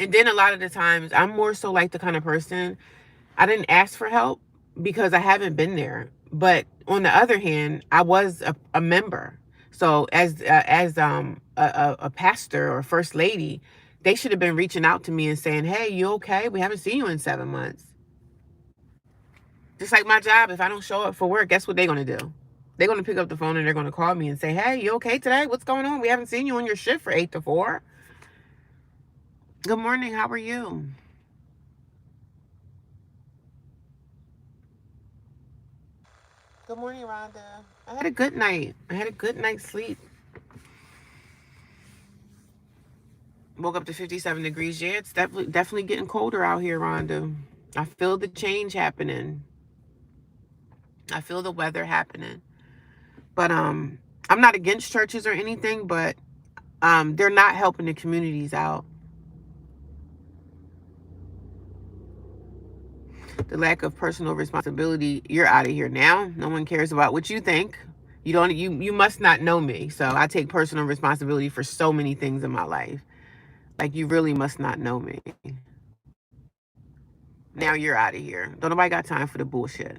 And then a lot of the times, I'm more so like the kind of person, I didn't ask for help because I haven't been there. But on the other hand, I was a member. So as a pastor or first lady, they should have been reaching out to me and saying, hey, you okay? We haven't seen you in 7 months. Just like my job, if I don't show up for work, guess what they're going to do? They're going to pick up the phone and they're going to call me and say, hey, you okay today? What's going on? We haven't seen you on your shift for 8 to 4. Good morning. How are you? Good morning, Rhonda. I had a good night. I had a good night's sleep. Woke up to 57 degrees. Yeah, it's definitely getting colder out here, Rhonda. I feel the change happening. I feel the weather happening. But I'm not against churches or anything, but they're not helping the communities out. The lack of personal responsibility, you're out of here now. No one cares about what you think. You must not know me. So I take personal responsibility for so many things in my life. Like you really must not know me. Now you're out of here. Don't nobody got time for the bullshit.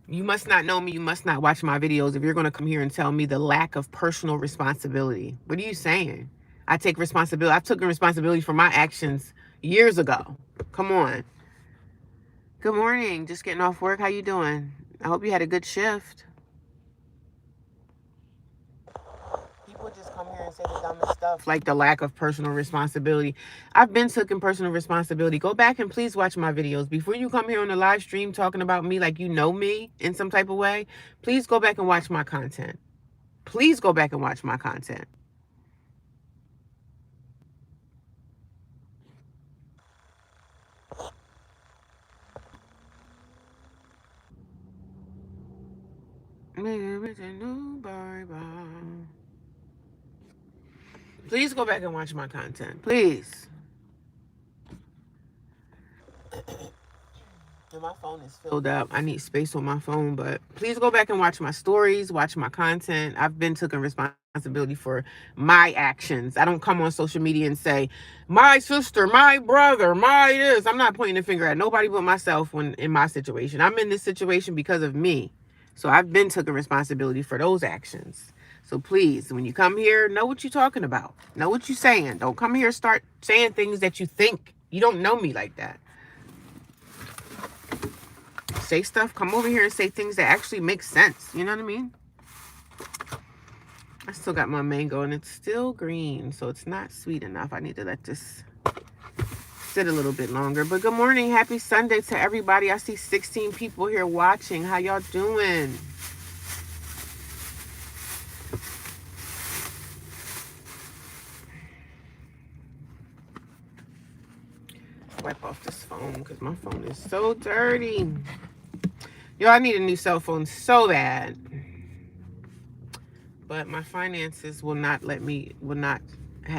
You must not know me. You must not watch my videos if you're going to come here and tell me the lack of personal responsibility. What are you saying? I take responsibility. I took responsibility for my actions years ago. Come on. Good morning. Just getting off work. How you doing? I hope you had a good shift. people just come here and say the dumbest stuff, like the lack of personal responsibility. I've been taking personal responsibility. Go back and please watch my videos. Before you come here on the live stream talking about me like you know me in some type of way, please go back and watch my content. Please go back and watch my content. Please go back and watch my content. Please. And my phone is filled up. I need space on my phone, but please go back and watch my stories, watch my content. I've been taking responsibility for my actions. I don't come on social media and say, my sister, my brother, my this. I'm not pointing the finger at nobody but myself when in my situation. I'm in this situation because of me. So I've been taking responsibility for those actions. So please, when you come here, know what you're talking about. Know what you're saying. Don't come here and start saying things that you think. You don't know me like that. Say stuff, come over here and say things that actually make sense. You know what I mean? I still got my mango and it's still green, so it's not sweet enough. I need to let this sit a little bit longer. But good morning, happy Sunday to everybody. I see 16 people here watching. How y'all doing? Wipe off this phone because my phone is so dirty. Yo, I need a new cell phone so bad. But my finances will not have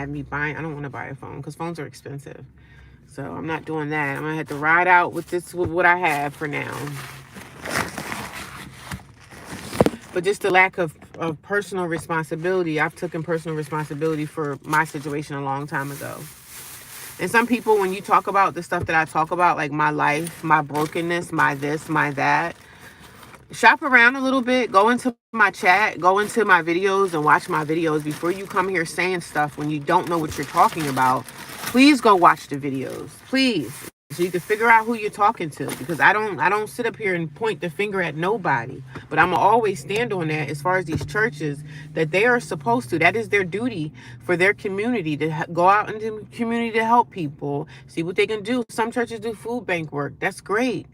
me buying. I don't want to buy a phone because phones are expensive. So I'm not doing that. I'm going to have to ride out with what I have for now. But just the lack of personal responsibility. I've taken personal responsibility for my situation a long time ago. And some people, when you talk about the stuff that I talk about, like my life, my brokenness, my this, my that, shop around a little bit, go into my chat, go into my videos and watch my videos before you come here saying stuff when you don't know what you're talking about. Please go watch the videos, please, so you can figure out who you're talking to, because I don't sit up here and point the finger at nobody, but I'm gonna always stand on that as far as these churches, that they are supposed to, that is their duty for their community, to go out into the community to help people, see what they can do. Some churches do food bank work. That's great.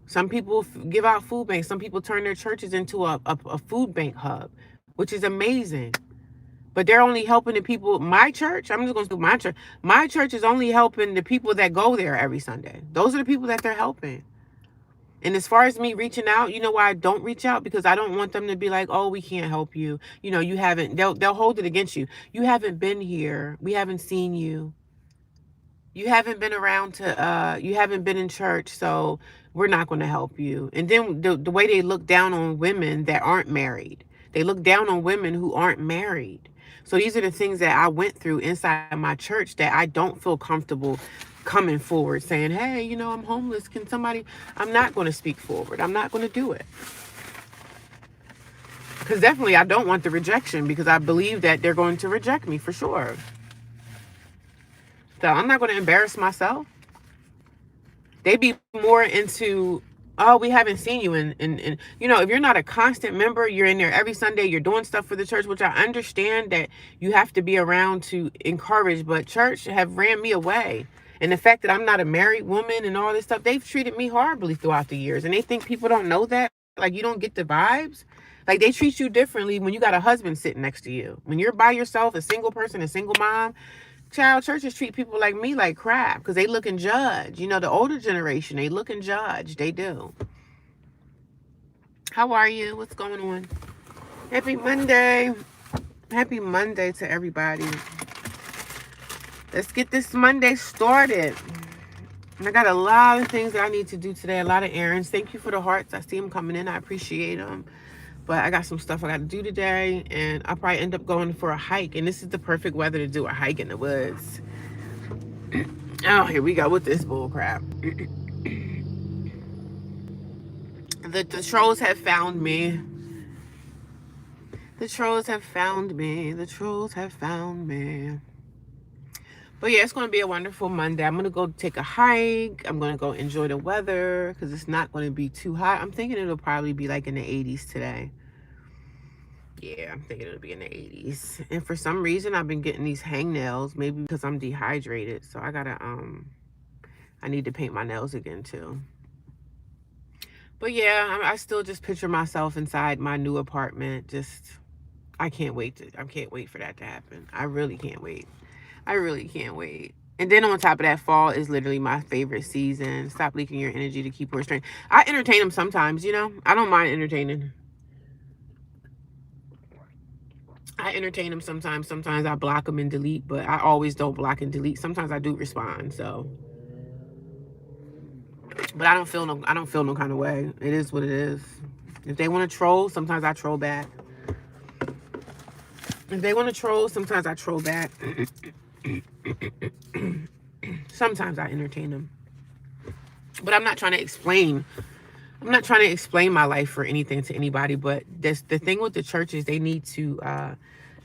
Some people give out food banks. Some people turn their churches into a food bank hub, which is amazing. But they're only helping the people. My church, I'm just going to do my church. My church is only helping the people that go there every Sunday. Those are the people that they're helping. And as far as me reaching out, you know why I don't reach out? Because I don't want them to be like, oh, we can't help you. You know, you haven't, they'll hold it against you. You haven't been here. We haven't seen you. You haven't been around you haven't been in church, so we're not going to help you. And then the way they look down on women that aren't married, they look down on women who aren't married. So these are the things that I went through inside my church that I don't feel comfortable coming forward saying, hey, you know, I'm homeless. Can somebody, I'm not going to speak forward. I'm not going to do it. Because definitely I don't want the rejection, because I believe that they're going to reject me for sure. So I'm not going to embarrass myself. They be more into, oh, we haven't seen you. And you know, if you're not a constant member, you're in there every Sunday, you're doing stuff for the church, which I understand that you have to be around to encourage, but church have ran me away. And the fact that I'm not a married woman and all this stuff, they've treated me horribly throughout the years. And they think people don't know that. Like, you don't get the vibes. Like, they treat you differently when you got a husband sitting next to you. When you're by yourself, a single person, a single mom, child, churches treat people like me like crap because they look and judge. You know, the older generation, they look and judge. They do. How are you? What's going on? Happy Monday. Happy Monday to everybody. Let's get this Monday started. I got a lot of things that I need to do today, a lot of errands. Thank you for the hearts. I see them coming in. I appreciate them. But I got some stuff I got to do today, and I'll probably end up going for a hike. And this is the perfect weather to do a hike in the woods. Oh, here we go with this bull crap. The trolls have found me. The trolls have found me. The trolls have found me. But yeah, it's going to be a wonderful Monday. I'm going to go take a hike. I'm going to go enjoy the weather because it's not going to be too hot. I'm thinking it'll probably be like in the 80s today. Yeah, I'm thinking it'll be in the 80s. And for some reason, I've been getting these hangnails, maybe because I'm dehydrated. So I need to paint my nails again too. But yeah, I still just picture myself inside my new apartment. I can't wait for that to happen. I really can't wait. I really can't wait. And then on top of that, fall is literally my favorite season. Stop leaking your energy to keep restrained. I entertain them sometimes, you know. I don't mind entertaining. I entertain them sometimes. Sometimes I block them and delete, but I always don't block and delete. Sometimes I do respond. So, but I don't feel no kind of way. It is what it is. If they want to troll, sometimes I troll back. If they want to troll, sometimes I troll back. Sometimes I entertain them. But I'm not trying to explain my life or anything to anybody, but this the thing with the churches,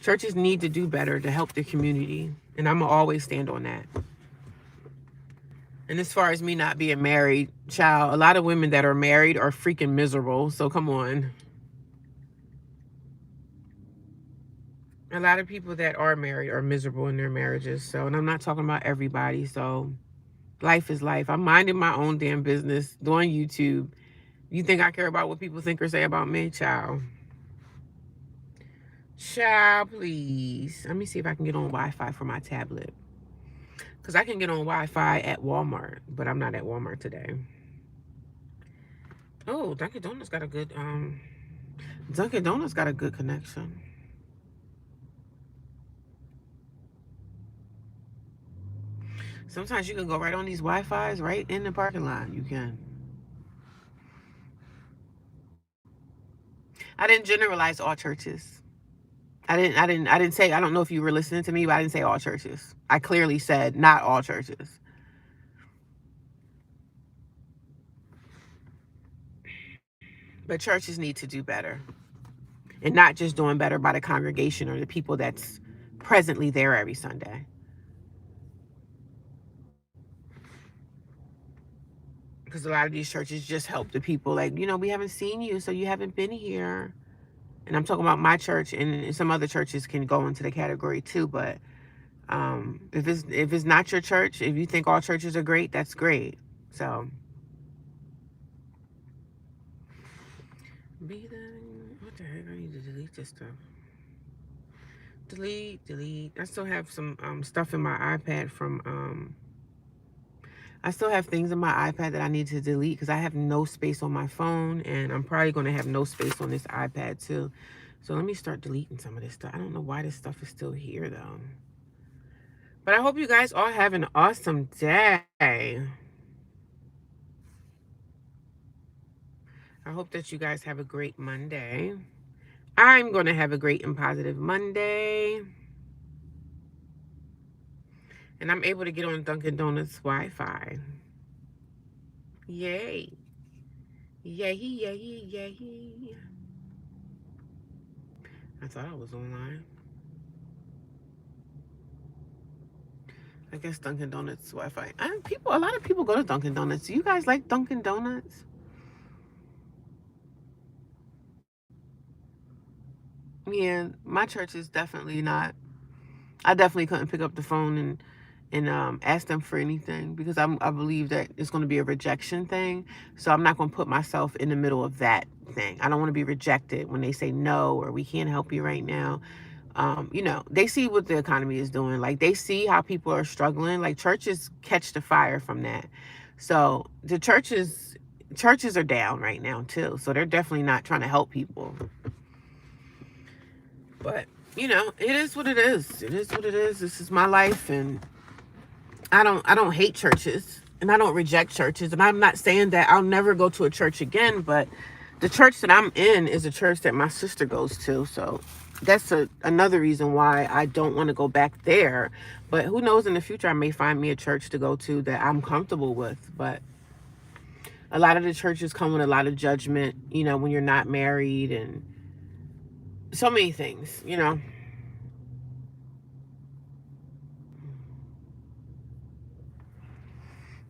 churches need to do better to help the community. And I'm gonna always stand on that. And as far as me not being married, child, a lot of women that are married are freaking miserable. So come on. A lot of people that are married are miserable in their marriages. So, and I'm not talking about everybody. So life is life. I'm minding my own damn business, doing YouTube. You think I care about what people think or say about me? Child. Child, please. Let me see if I can get on Wi-Fi for my tablet. Because I can get on Wi-Fi at Walmart, but I'm not at Walmart today. Oh, Dunkin' Donuts got a good connection. Sometimes you can go right on these Wi-Fi's right in the parking lot. You can. I didn't generalize all churches. I didn't say, I don't know if you were listening to me, but I didn't say all churches. I clearly said not all churches. But churches need to do better. And not just doing better by the congregation or the people that's presently there every Sunday. Because a lot of these churches just help the people. Like, we haven't seen you, so you haven't been here. And I'm talking about my church, and some other churches can go into the category too. But if it's not your church, if you think all churches are great, that's great. So, what the heck? I need to delete this stuff. Delete. I still have some stuff in my iPad from I still have things in my iPad that I need to delete because I have no space on my phone, and I'm probably going to have no space on this iPad too. So let me start deleting some of this stuff. I don't know why this stuff is still here though. But I hope you guys all have an awesome day. I hope that you guys have a great Monday. I'm going to have a great and positive Monday. And I'm able to get on Dunkin' Donuts Wi-Fi. Yay. Yay, yay, yay. I thought I was online. I guess Dunkin' Donuts Wi-Fi. A lot of people go to Dunkin' Donuts. Do you guys like Dunkin' Donuts? Yeah, my church is definitely not. I definitely couldn't pick up the phone and ask them for anything because I believe that it's going to be a rejection thing. So I'm not going to put myself in the middle of that thing. I don't want to be rejected when they say no or we can't help you right now. They see what the economy is doing. Like they see how people are struggling. Like churches catch the fire from that. So the churches are down right now too. So they're definitely not trying to help people. But it is what it is. It is what it is. This is my life, and I don't hate churches, and I don't reject churches. And I'm not saying that I'll never go to a church again, but the church that I'm in is a church that my sister goes to. So that's another reason why I don't want to go back there. But who knows, in the future I may find me a church to go to that I'm comfortable with. But a lot of the churches come with a lot of judgment, when you're not married and so many things.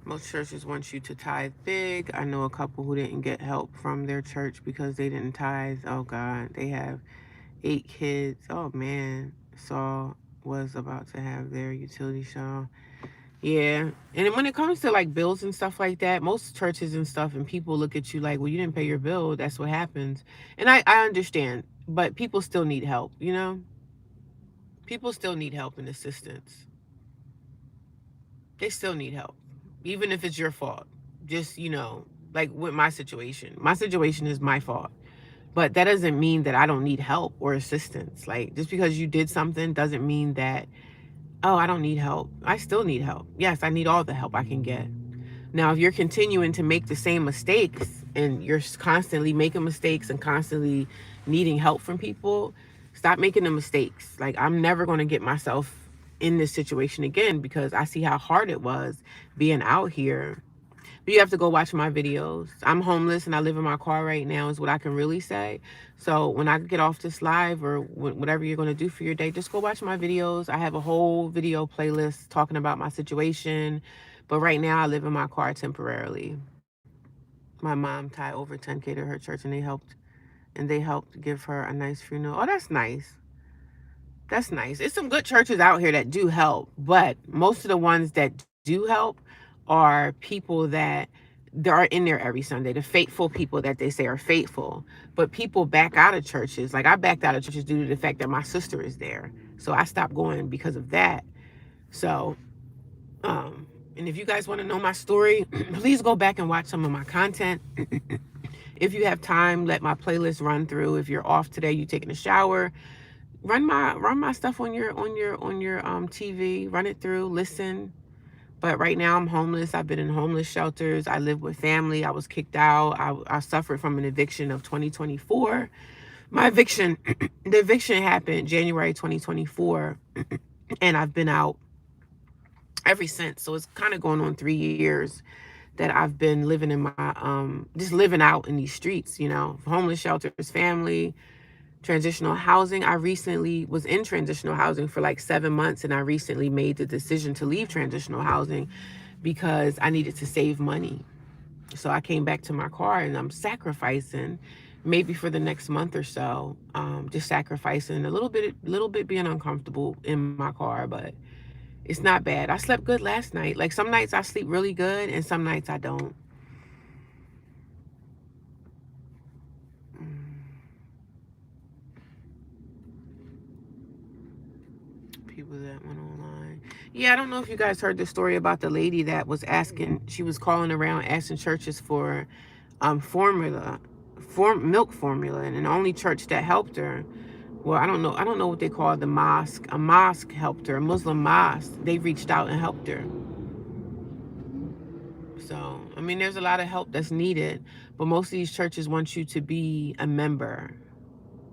Most churches want you to tithe big. I know a couple who didn't get help from their church because they didn't tithe. Oh God, they have 8 kids. Oh man, Saul was about to have their utility show. Yeah. And then when it comes to like bills and stuff like that, most churches and stuff and people look at you like, well, you didn't pay your bill. That's what happens. And I understand, but people still need help, you know? People still need help and assistance. They still need help, even if it's your fault. Just, like with my situation. My situation is my fault. But that doesn't mean that I don't need help or assistance. Like, just because you did something doesn't mean that, oh, I don't need help. I still need help. Yes, I need all the help I can get. Now, if you're continuing to make the same mistakes and you're constantly making mistakes and constantly needing help from people, stop making the mistakes. Like, I'm never going to get myself in this situation again because I see how hard it was being out here. But you have to go watch my videos. I'm homeless and I live in my car right now, is what I can really say. So when I get off this live or whatever you're going to do for your day, just go watch my videos. I have a whole video playlist talking about my situation. But right now I live in my car temporarily. My mom tied over 10K to her church and they helped give her a nice funeral. Oh, that's nice. That's nice. It's some good churches out here that do help, but most of the ones that do help are people that they are in there every Sunday, the faithful people that they say are faithful. But people back out of churches. Like I backed out of churches due to the fact that my sister is there. So I stopped going because of that. So, and if you guys want to know my story, please go back and watch some of my content. If you have time, let my playlist run through. If you're off today, you taking a shower, run my stuff on your TV, run it through, listen. But right now I'm homeless. I've been in homeless shelters. I live with family. I was kicked out. I suffered from an eviction of 2024. My eviction, the eviction happened January 2024, and I've been out ever since. So it's kind of going on 3 years that I've been living in my just living out in these streets, homeless shelters, family, transitional housing. I recently was in transitional housing for like 7 months, and I recently made the decision to leave transitional housing because I needed to save money. So I came back to my car and I'm sacrificing maybe for the next month or so, just sacrificing a little bit being uncomfortable in my car, but it's not bad. I slept good last night. Like some nights I sleep really good and some nights I don't. People that went online. Yeah, I don't know if you guys heard the story about the lady that was asking, she was calling around asking churches for formula, milk formula, and the only church that helped her, well, I don't know what they call the mosque. A mosque helped her, a Muslim mosque. They reached out and helped her. So, I mean, there's a lot of help that's needed, but most of these churches want you to be a member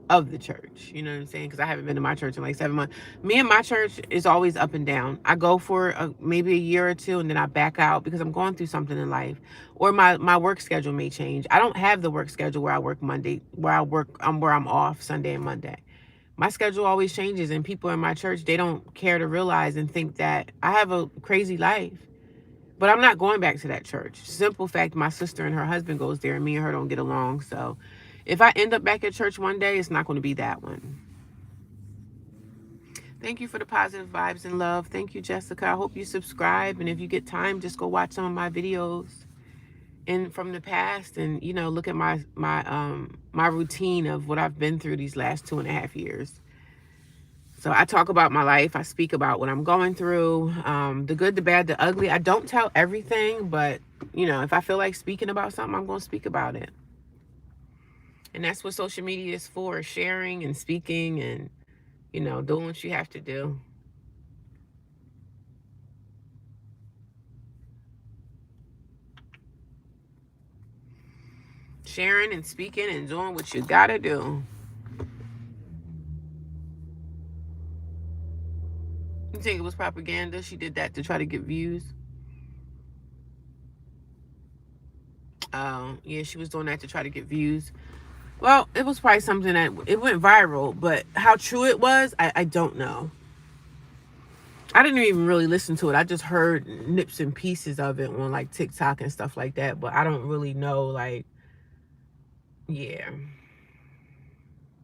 of the church. You know what I'm saying? Because I haven't been to my church in like 7 months. Me and my church is always up and down. I go for maybe a year or two and then I back out because I'm going through something in life, or my work schedule may change. I don't have the work schedule where I work Monday, where I'm off Sunday and Monday. My schedule always changes, and people in my church, they don't care to realize and think that I have a crazy life. But I'm not going back to that church. Simple fact, my sister and her husband goes there, and me and her don't get along. So if I end up back at church one day, it's not going to be that one. Thank you for the positive vibes and love. Thank you, Jessica. I hope you subscribe. And if you get time, just go watch some of my videos and from the past, and look at my routine of what I've been through these last 2.5 years. So I talk about my life. I speak about what I'm going through, the good, the bad, the ugly. I don't tell everything, but if I feel like speaking about something, I'm going to speak about it. And that's what social media is for, sharing and speaking and, doing what you have to do. Sharing and speaking and doing what you got to do. You think it was propaganda? She did that to try to get views? Yeah, she was doing that to try to get views. Well, it was probably something that it went viral, but how true it was, I don't know. I didn't even really listen to it. I just heard nips and pieces of it on like TikTok and stuff like that, but I don't really know, like, yeah.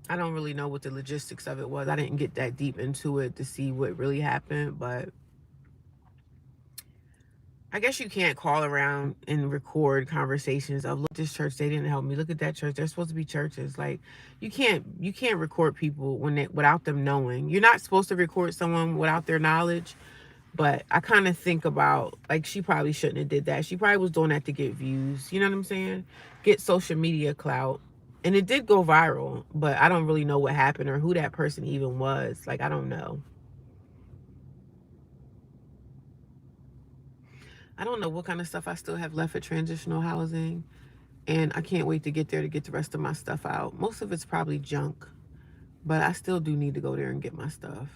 I don't really know what the logistics of it was. I didn't get that deep into it to see what really happened, but I guess you can't call around and record conversations of, look, this church, they didn't help me. Look at that church. They're supposed to be churches. Like, you can't record people when they, without them knowing. You're not supposed to record someone without their knowledge. But I kind of think about, like, she probably shouldn't have did that. She probably was doing that to get views. You know what I'm saying? Get social media clout. And it did go viral, but I don't really know what happened or who that person even was. Like, I don't know. I don't know what kind of stuff I still have left at transitional housing. And I can't wait to get there to get the rest of my stuff out. Most of it's probably junk, but I still do need to go there and get my stuff.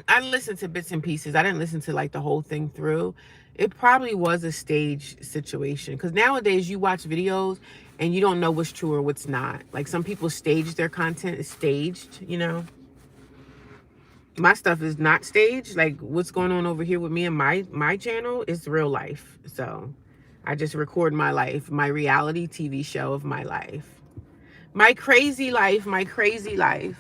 I listened to bits and pieces. I didn't listen to like the whole thing through. It probably was a stage situation because nowadays you watch videos and you don't know what's true or what's not. Like some people stage their content is staged, you know. My stuff is not staged. Like what's going on over here with me and my channel is real life. So I just record my life, my reality TV show of my life. My crazy life, my crazy life.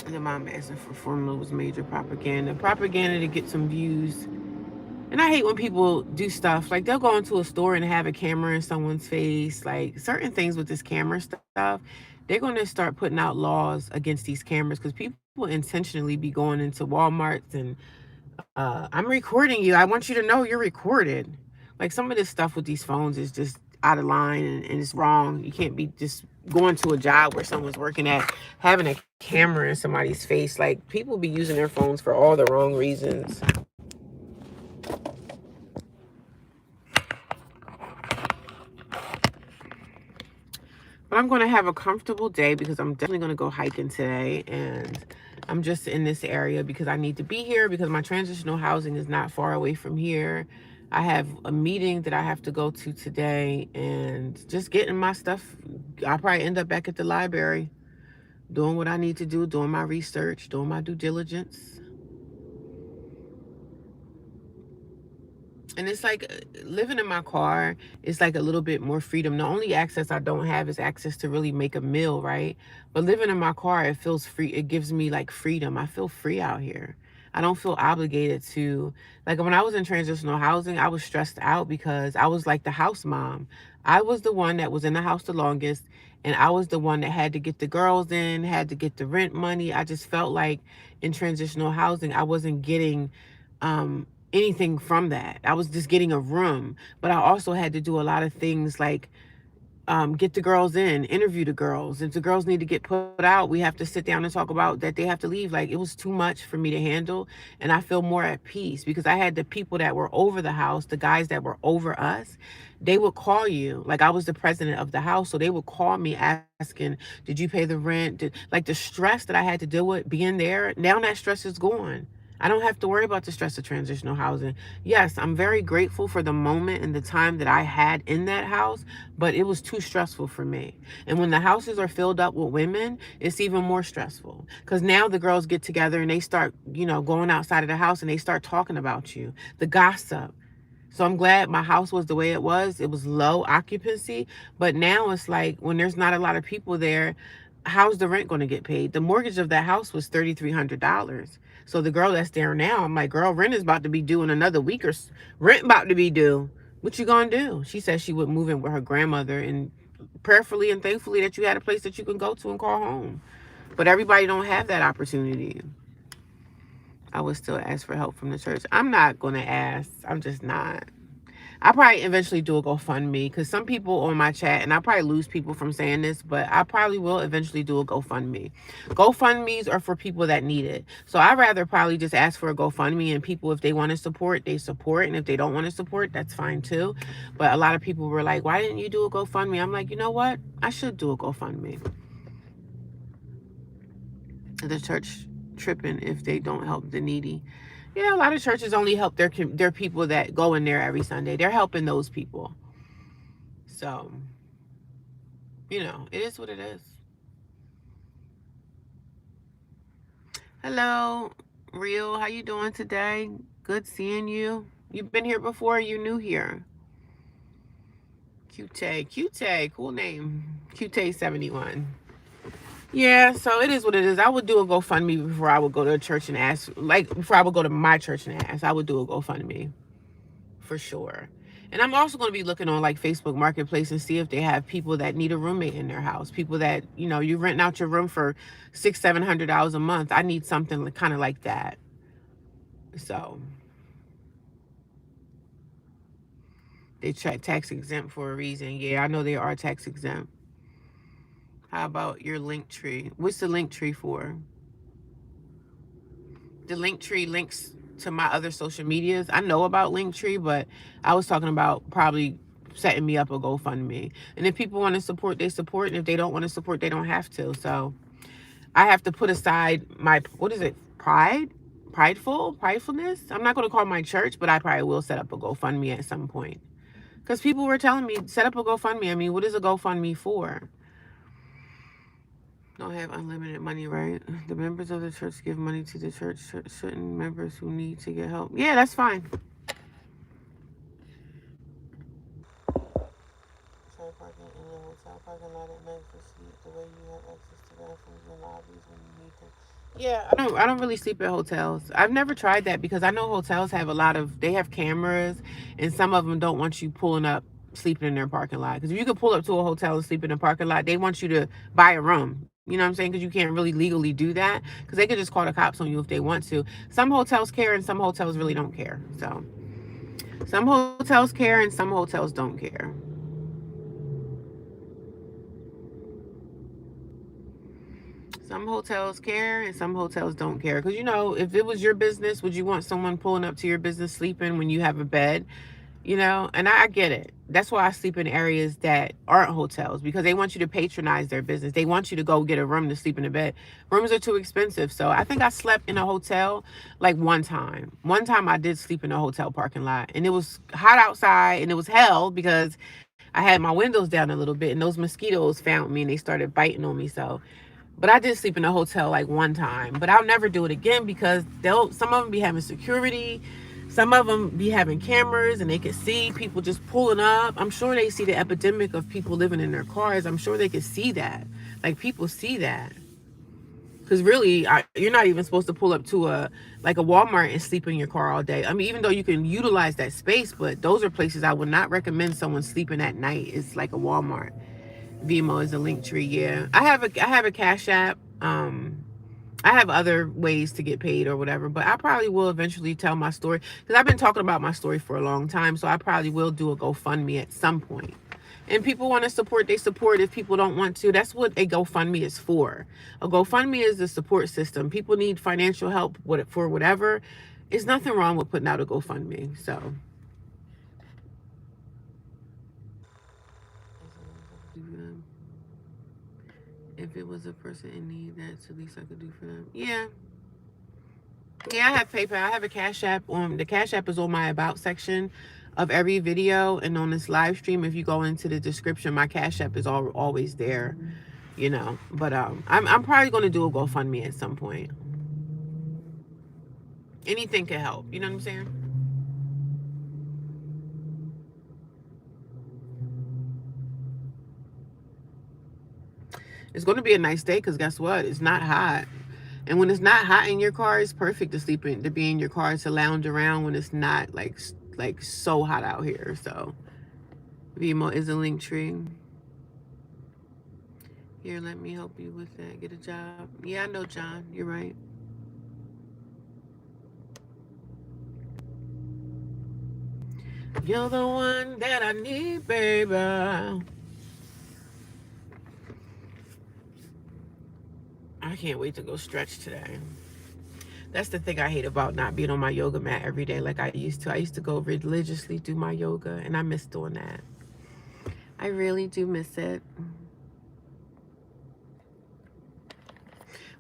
And then mom asking for formula was major propaganda. Propaganda to get some views. And I hate when people do stuff like they'll go into a store and have a camera in someone's face. Like certain things with this camera stuff, they're going to start putting out laws against these cameras because people intentionally be going into Walmarts and I'm recording you. I want you to know you're recorded. Like some of this stuff with these phones is just out of line and it's wrong. You can't be just going to a job where someone's working at having a camera in somebody's face. Like people be using their phones for all the wrong reasons. But I'm going to have a comfortable day because I'm definitely going to go hiking today. And I'm just in this area because I need to be here because my transitional housing is not far away from here. I have a meeting that I have to go to today and just getting my stuff. I'll probably end up back at the library doing what I need to do, doing my research, doing my due diligence. And it's like living in my car is like a little bit more freedom. The only access I don't have is access to really make a meal, right? But living in my car, it feels free. It gives me like freedom. I feel free out here. I don't feel obligated to, like when I was in transitional housing, I was stressed out because I was like the house mom. I was the one that was in the house the longest, and I was the one that had to get the girls in, had to get the rent money. I just felt like in transitional housing, I wasn't getting anything from that. I was just getting a room, but I also had to do a lot of things like get the girls in, interview the girls. If the girls need to get put out, we have to sit down and talk about that they have to leave. Like it was too much for me to handle. And I feel more at peace because I had the people that were over the house, the guys that were over us, they would call you. Like I was the president of the house. So they would call me asking, did you pay the rent? Like the stress that I had to deal with being there, now that stress is gone. I don't have to worry about the stress of transitional housing. Yes, I'm very grateful for the moment and the time that I had in that house, but it was too stressful for me. And when the houses are filled up with women, it's even more stressful because now the girls get together and they start, going outside of the house and they start talking about you, the gossip. So I'm glad my house was the way it was. It was low occupancy, but now it's like when there's not a lot of people there, how's the rent going to get paid? The mortgage of that house was $3,300. So the girl that's there now, I'm like, girl, rent is about to be due in another week or rent about to be due. What you gonna do? She said she would move in with her grandmother and prayerfully and thankfully that you had a place that you can go to and call home. But everybody don't have that opportunity. I would still ask for help from the church. I'm not gonna ask. I'm just not. I'll probably eventually do a GoFundMe because some people on my chat, and I probably lose people from saying this, but I probably will eventually do a GoFundMe. GoFundMes are for people that need it. So I'd rather probably just ask for a GoFundMe and people, if they want to support, they support. And if they don't want to support, that's fine too. But a lot of people were like, why didn't you do a GoFundMe? I'm like, you know what? I should do a GoFundMe. The church tripping if they don't help the needy. Yeah, a lot of churches only help their people that go in there every Sunday. They're helping those people. So, it is what it is. Hello. Real, how you doing today? Good seeing you. You've been here before, you new here. Cute, cool name. Cute71. Yeah, so it is what it is. I would do a GoFundMe before I would go to a church and ask, like before I would go to my church and ask. I would do a GoFundMe for sure. And I'm also going to be looking on like Facebook Marketplace and see if they have people that need a roommate in their house. People that, you know, you're renting out your room for $600-700 a month. I need something kind of like that. So they check tax exempt for a reason. Yeah, I know they are tax exempt. How about your link tree? What's the link tree for? The link tree links to my other social medias. I know about Linktree, but I was talking about probably setting me up a GoFundMe. And if people want to support, they support. And if they don't want to support, they don't have to. So I have to put aside my, what is it? Pridefulness. I'm not going to call my church, but I probably will set up a GoFundMe at some point. Because people were telling me, set up a GoFundMe. I mean, what is a GoFundMe for? Don't have unlimited money, right? The members of the church give money to the church. Certain members who need to get help. Yeah, that's fine. Try parking in the hotel parking lot at night for sleep. The way you have access to bathrooms and lobbies when you need them. Yeah, I don't really sleep at hotels. I've never tried that because I know hotels have a lot of, they have cameras, and some of them don't want you pulling up sleeping in their parking lot. Because if you could pull up to a hotel and sleep in a parking lot, they want you to buy a room. You know what I'm saying? Because you can't really legally do that because they could just call the cops on you if they want to. Some hotels care and some hotels really don't care. So some hotels care and some hotels don't care. Some hotels care and some hotels don't care. Because, you know, if it was your business, would you want someone pulling up to your business sleeping when you have a bed? You know, and I get it. That's why I sleep in areas that aren't hotels because they want you to patronize their business. They want you to go get a room to sleep in a bed. Rooms are too expensive. So I think I slept in a hotel like one time. One time I did sleep in a hotel parking lot and it was hot outside and it was hell because I had my windows down a little bit and those mosquitoes found me and they started biting on me. So but I did sleep in a hotel like one time. But I'll never do it again because some of them be having security. Some of them be having cameras and they can see people just pulling up. I'm sure they see the epidemic of people living in their cars. I'm sure they can see that. Like people see that. Because really, you're not even supposed to pull up to a like a Walmart and sleep in your car all day. I mean, even though you can utilize that space, but those are places I would not recommend someone sleeping at night. It's like a Walmart. Vimo is a link tree. Yeah, I have a Cash App. I have other ways to get paid or whatever, but I probably will eventually tell my story because I've been talking about my story for a long time. So I probably will do a GoFundMe at some point. And people want to support, they support. If people don't want to, that's what a GoFundMe is for. A GoFundMe is a support system. People need financial help for whatever. There's nothing wrong with putting out a GoFundMe. So if it was a person in need, that's the least I could do for them. Yeah. Yeah, I have PayPal. I have a Cash App. The Cash App is on my About section of every video. And on this live stream, if you go into the description, my Cash App is always there, you know. But I'm probably going to do a GoFundMe at some point. Anything can help. You know what I'm saying? It's going to be a nice day because guess what? It's not hot. And when it's not hot in your car, it's perfect to sleep in, to be in your car, to lounge around when it's not like so hot out here. So Vimo is a link tree. Here, let me help you with that. Get a job. Yeah, I know, John. You're right. You're the one that I need, baby. I can't wait to go stretch today. That's the thing I hate about not being on my yoga mat every day like I used to. I used to go religiously do my yoga, and I miss doing that. I really do miss it.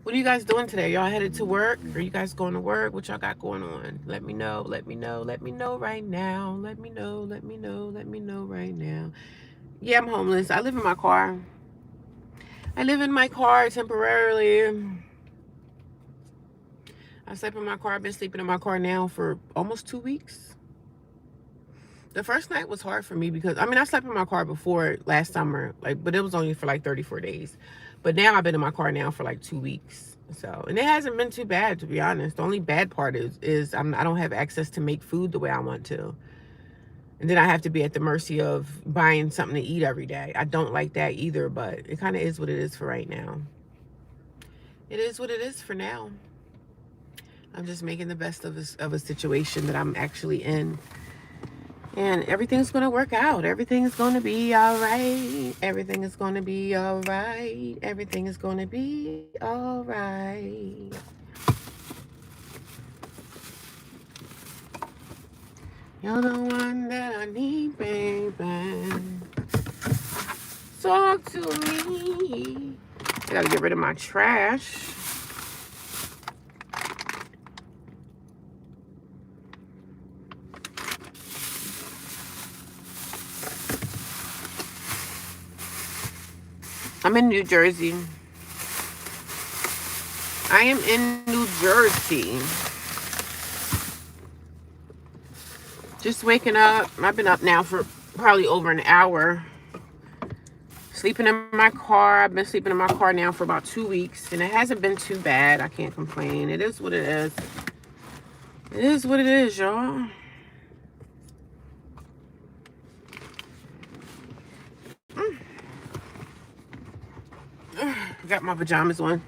What are you guys doing today? Y'all headed to work? Are you guys going to work? What y'all got going on? Let me know. Let me know. Let me know right now. Let me know. Let me know. Let me know right now. Yeah, I'm homeless. I live in my car. I live in my car temporarily. I slept in my car. I've been sleeping in my car now for almost 2 weeks. The first night was hard for me because, I mean, I slept in my car before last summer, like, but it was only for like 34 days. But now I've been in my car now for like 2 weeks. So, and it hasn't been too bad, to be honest. The only bad part is I don't have access to make food the way I want to. And then I have to be at the mercy of buying something to eat every day. I don't like that either, but it kind of is what it is for right now. It is what it is for now. I'm just making the best of a situation that I'm actually in. And everything's going to work out. Everything is going to be all right. Everything is going to be all right. Everything is going to be all right. You're the one that I need, baby. Talk to me. I got to get rid of my trash. I'm in New Jersey. I am in New Jersey. Just waking up. I've been up now for probably over an hour. Sleeping in my car. I've been sleeping in my car now for about 2 weeks. And it hasn't been too bad. I can't complain. It is what it is. It is what it is, y'all. Got my pajamas on.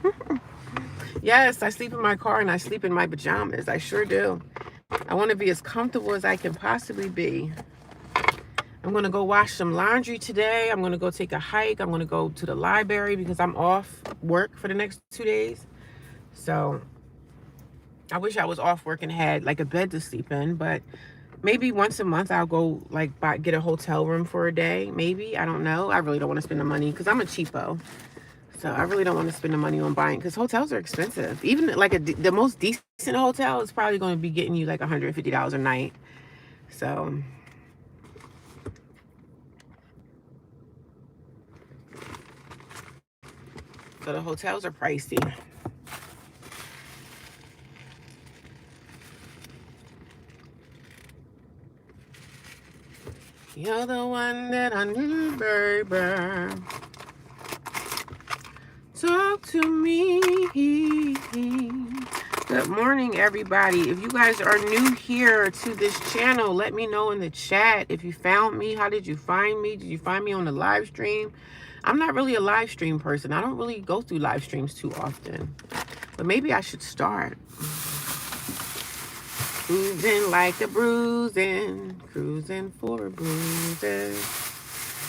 Yes, I sleep in my car and I sleep in my pajamas. I sure do. I want to be as comfortable as I can possibly be. I'm going to go wash some laundry today. I'm going to go take a hike. I'm going to go to the library because I'm off work for the next 2 days. So I wish I was off work and had like a bed to sleep in, but maybe once a month I'll go like get a hotel room for a day. Maybe. I don't know. I really don't want to spend the money because I'm a cheapo. So I really don't want to spend the money on buying because hotels are expensive. Even like the most decent hotel is probably going to be getting you like $150 a night. So the hotels are pricey. You're the one that I need, baby. Talk to me. Good morning, everybody. If you guys are new here to this channel, let me know in the chat if you found me. How did you find me? Did you find me on the live stream? I'm not really a live stream person. I don't really go through live streams too often. But maybe I should start. Cruising like a bruising. Cruising for a bruising.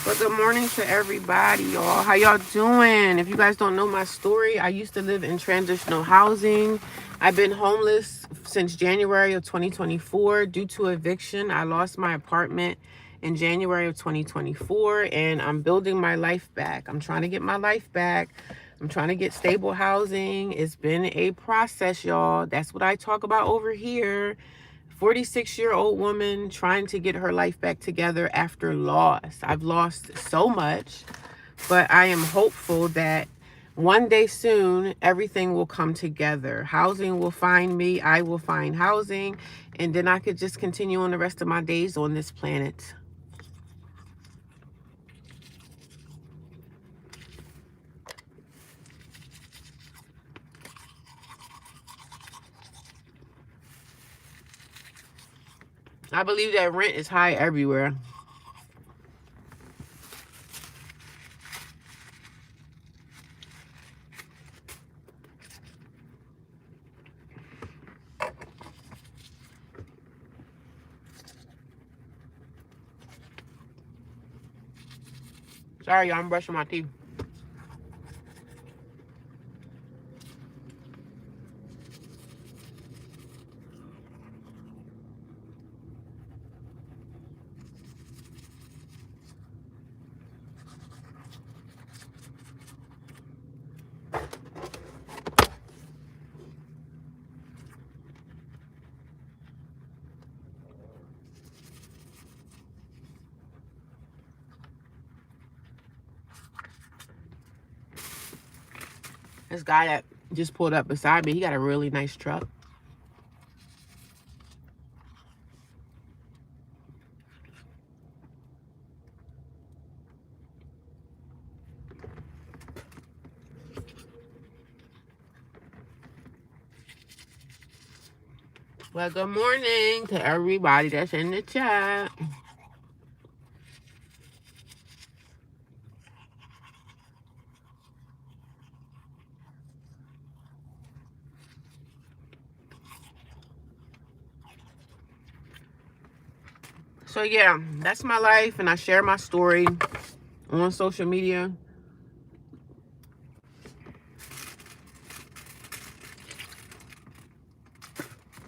But good morning to everybody, y'all. How y'all doing? If you guys don't know my story, I used to live in transitional housing. I've been homeless since January of 2024 due to eviction. I lost my apartment in January of 2024, and I'm building my life back. I'm trying to get my life back. I'm trying to get stable housing. It's been a process, y'all. That's what I talk about over here. 46-year-old woman trying to get her life back together after loss. I've lost so much, but I am hopeful that one day soon, everything will come together. Housing will find me. I will find housing. And then I could just continue on the rest of my days on this planet. I believe that rent is high everywhere. Sorry, I'm brushing my teeth. This guy that just pulled up beside me, he got a really nice truck. Well, good morning to everybody that's in the chat. So yeah, that's my life, and I share my story on social media.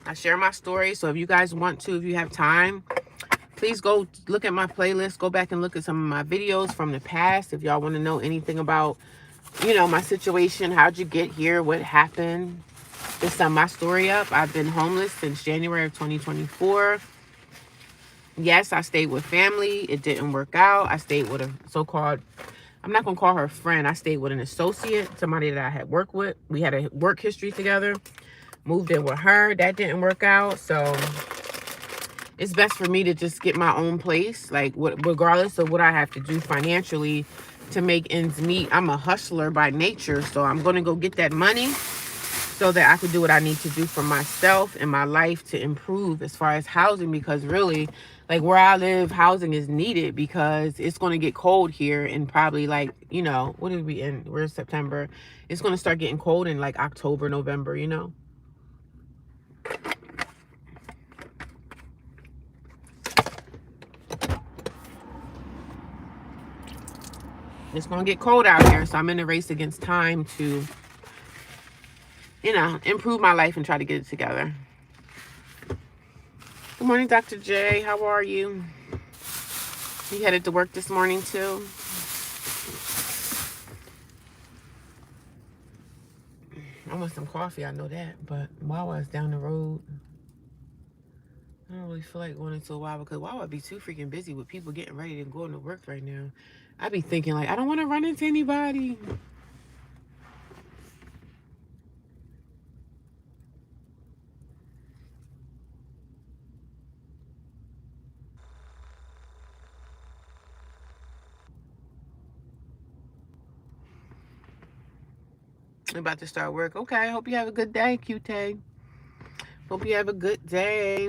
I share my story. So if you guys want to, if you have time, please go look at my playlist. Go back and look at some of my videos from the past. If y'all want to know anything about, my situation, how'd you get here, what happened, to sum my story up. I've been homeless since January of 2024. Yes, I stayed with family. It didn't work out. I stayed with a so-called, I'm not going to call her a friend. I stayed with an associate, somebody that I had worked with. We had a work history together. Moved in with her. That didn't work out. So it's best for me to just get my own place, like regardless of what I have to do financially to make ends meet. I'm a hustler by nature, so I'm going to go get that money so that I can do what I need to do for myself and my life to improve as far as housing, because really, like where I live, housing is needed because it's going to get cold here and probably like, what did we in? We're in September. It's going to start getting cold in like October, November, It's going to get cold out here, so I'm in a race against time to, improve my life and try to get it together. Good morning, Dr. J. How are you? You headed to work this morning, too? I want some coffee, I know that, but Wawa is down the road. I don't really feel like going into a Wawa because Wawa be too freaking busy with people getting ready to go into work right now. I be thinking, like, I don't want to run into anybody. I'm about to start work. Okay, hope you have a good day, QT. Hope you have a good day.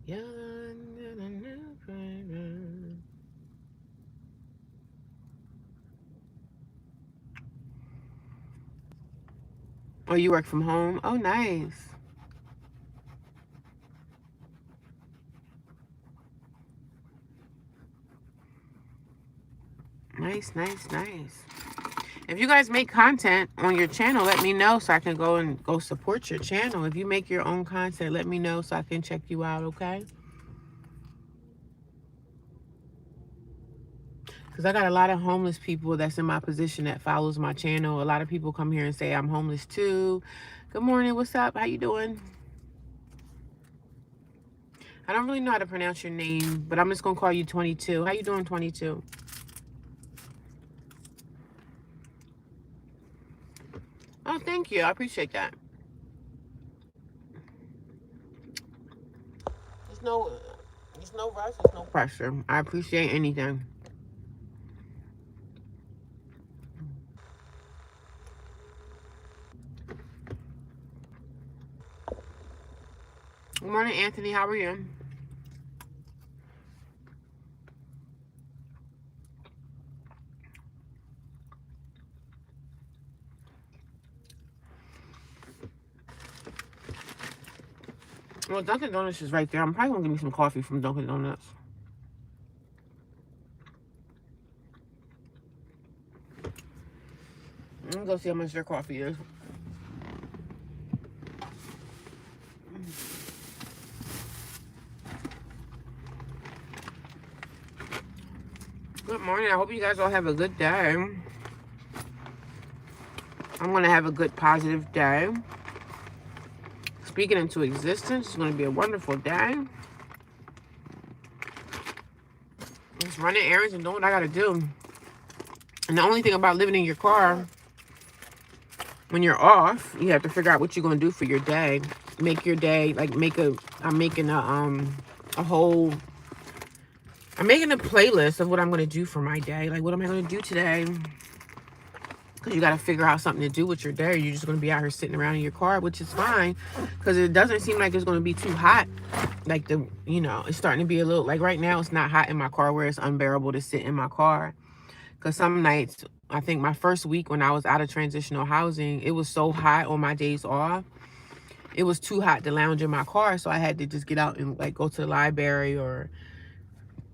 Yeah. Oh, you work from home? Oh, nice. Nice, nice, nice. If you guys make content on your channel, let me know so I can go support your channel. If you make your own content, let me know so I can check you out, okay? Because I got a lot of homeless people that's in my position that follows my channel. A lot of people come here and say, I'm homeless too. Good morning, what's up? How you doing? I don't really know how to pronounce your name, but I'm just going to call you 22. How you doing, 22? Oh, thank you. I appreciate that. There's no rush. There's no pressure. I appreciate anything. Good morning, Anthony. How are you? Well, Dunkin' Donuts is right there. I'm probably going to give me some coffee from Dunkin' Donuts. I'm going to go see how much their coffee is. Good morning. I hope you guys all have a good day. I'm going to have a good, positive day. Speaking into existence. It's going to be a wonderful day. Just running errands and doing what I got to do. And the only thing about living in your car, when you're off, you have to figure out what you're going to do for your day. Make your day, like I'm making a whole, I'm making a playlist of what I'm going to do for my day. Like, what am I going to do today? because you got to figure out something to do with your day. You're just going to be out here sitting around in your car, which is fine, because it doesn't seem like it's going to be too hot. Like it's starting to be a little, like right now it's not hot in my car where it's unbearable to sit in my car. Because some nights, I think my first week when I was out of transitional housing, it was so hot on my days off. It was too hot to lounge in my car, so I had to just get out and like go to the library. Or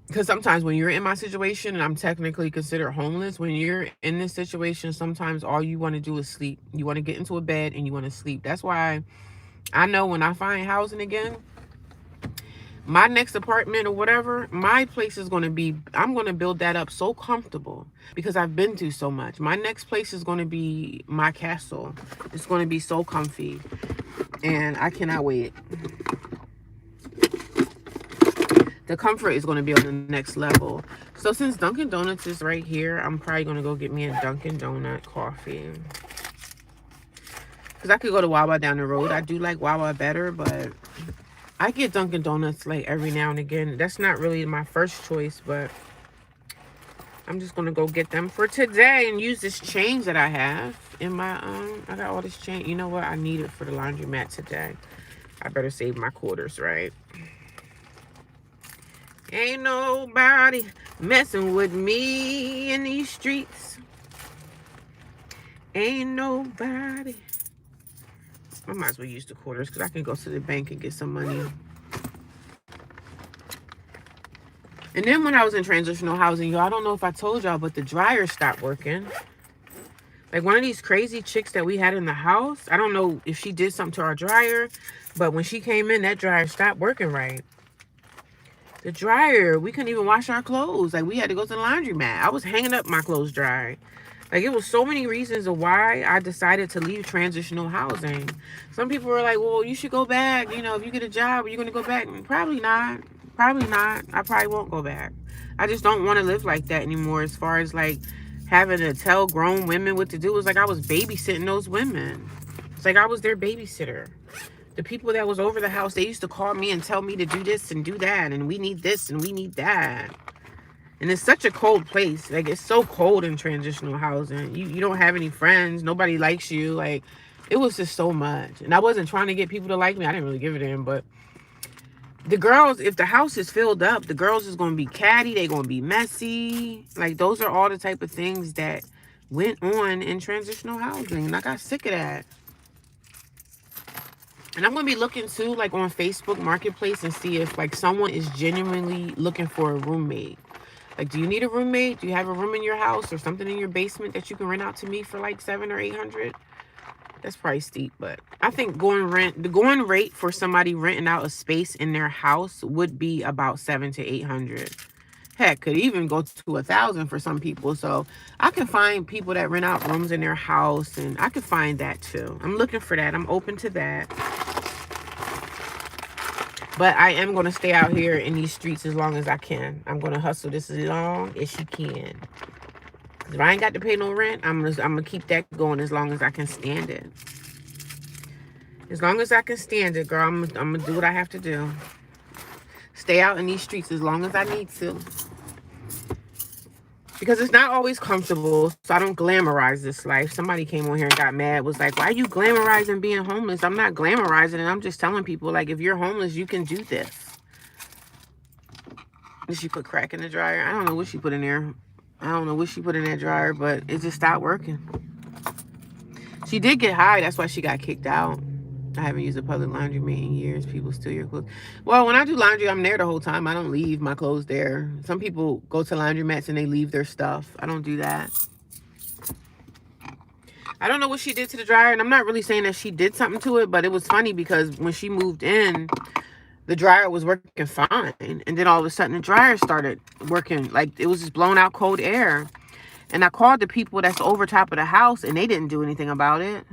because sometimes when you're in my situation, and I'm technically considered homeless, when you're in this situation, sometimes all you want to do is sleep. You want to get into a bed and you want to sleep. That's why I know when I find housing again, my next apartment or whatever, my place is going to be, I'm going to build that up so comfortable because I've been through so much. My next place is going to be my castle. It's going to be so comfy, and I cannot wait. The comfort is going to be on the next level. So since Dunkin' Donuts is right here, I'm probably going to go get me a Dunkin' Donut coffee. Because I could go to Wawa down the road. I do like Wawa better, but I get Dunkin' Donuts like every now and again. That's not really my first choice, but I'm just going to go get them for today and use this change that I have in my, I got all this change. You know what? I need it for the laundromat today. I better save my quarters, right? Ain't nobody messing with me in these streets. Ain't nobody. I might as well use the quarters because I can go to the bank and get some money. And then when I was in transitional housing, y'all, I don't know if I told y'all, but the dryer stopped working. Like one of these crazy chicks that we had in the house, I don't know if she did something to our dryer, but when she came in, that dryer stopped working right. The dryer, we couldn't even wash our clothes. Like we had to go to the laundromat. I was hanging up my clothes dry. Like it was so many reasons of why I decided to leave transitional housing. Some people were like, well, you should go back. You know, if you get a job, are you going to go back? Probably not. Probably not. I probably won't go back. I just don't want to live like that anymore. As far as like having to tell grown women what to do, it was like I was babysitting those women. It's like I was their babysitter. The people that was over the house, they used to call me and tell me to do this and do that, and we need this and we need that. And it's such a cold place. Like it's so cold in transitional housing. You don't have any friends. Nobody likes you. Like it was just so much. And I wasn't trying to get people to like me. I didn't really give it in, but the girls, if the house is filled up, the girls is going to be catty. They're going to be messy. Like those are all the type of things that went on in transitional housing. And I got sick of that. And I'm going to be looking too, like on Facebook Marketplace, and see if like someone is genuinely looking for a roommate. Like, do you need a roommate? Do you have a room in your house or something in your basement that you can rent out to me for like $700 or $800? That's probably steep, but I think the going rate for somebody renting out a space in their house would be about $700 to $800. Heck, could even go to $1,000 for some people. So I can find people that rent out rooms in their house, and I could find that too. I'm looking for that. I'm open to that. But I am going to stay out here in these streets as long as I can. I'm going to hustle this as long as she can. If I ain't got to pay no rent, I'm gonna keep that going as long as I can stand it. As long as I can stand it, girl, I'm gonna do what I have to do. Stay out in these streets as long as I need to. Because it's not always comfortable, so I don't glamorize this life. Somebody came on here and got mad, was like, why are you glamorizing being homeless? I'm not glamorizing it. I'm just telling people, like, if you're homeless, you can do this. Did she put crack in the dryer? I don't know what she put in there. I don't know what she put in that dryer, but it just stopped working. She did get high. That's why she got kicked out. I haven't used a public laundromat in years. People steal your clothes. Well, when I do laundry, I'm there the whole time. I don't leave my clothes there. Some people go to laundromats and they leave their stuff. I don't do that. I don't know what she did to the dryer, and I'm not really saying that she did something to it, but it was funny because when she moved in, the dryer was working fine. And then all of a sudden, the dryer started working. Like, it was just blowing out cold air. And I called the people that's over top of the house, and they didn't do anything about it.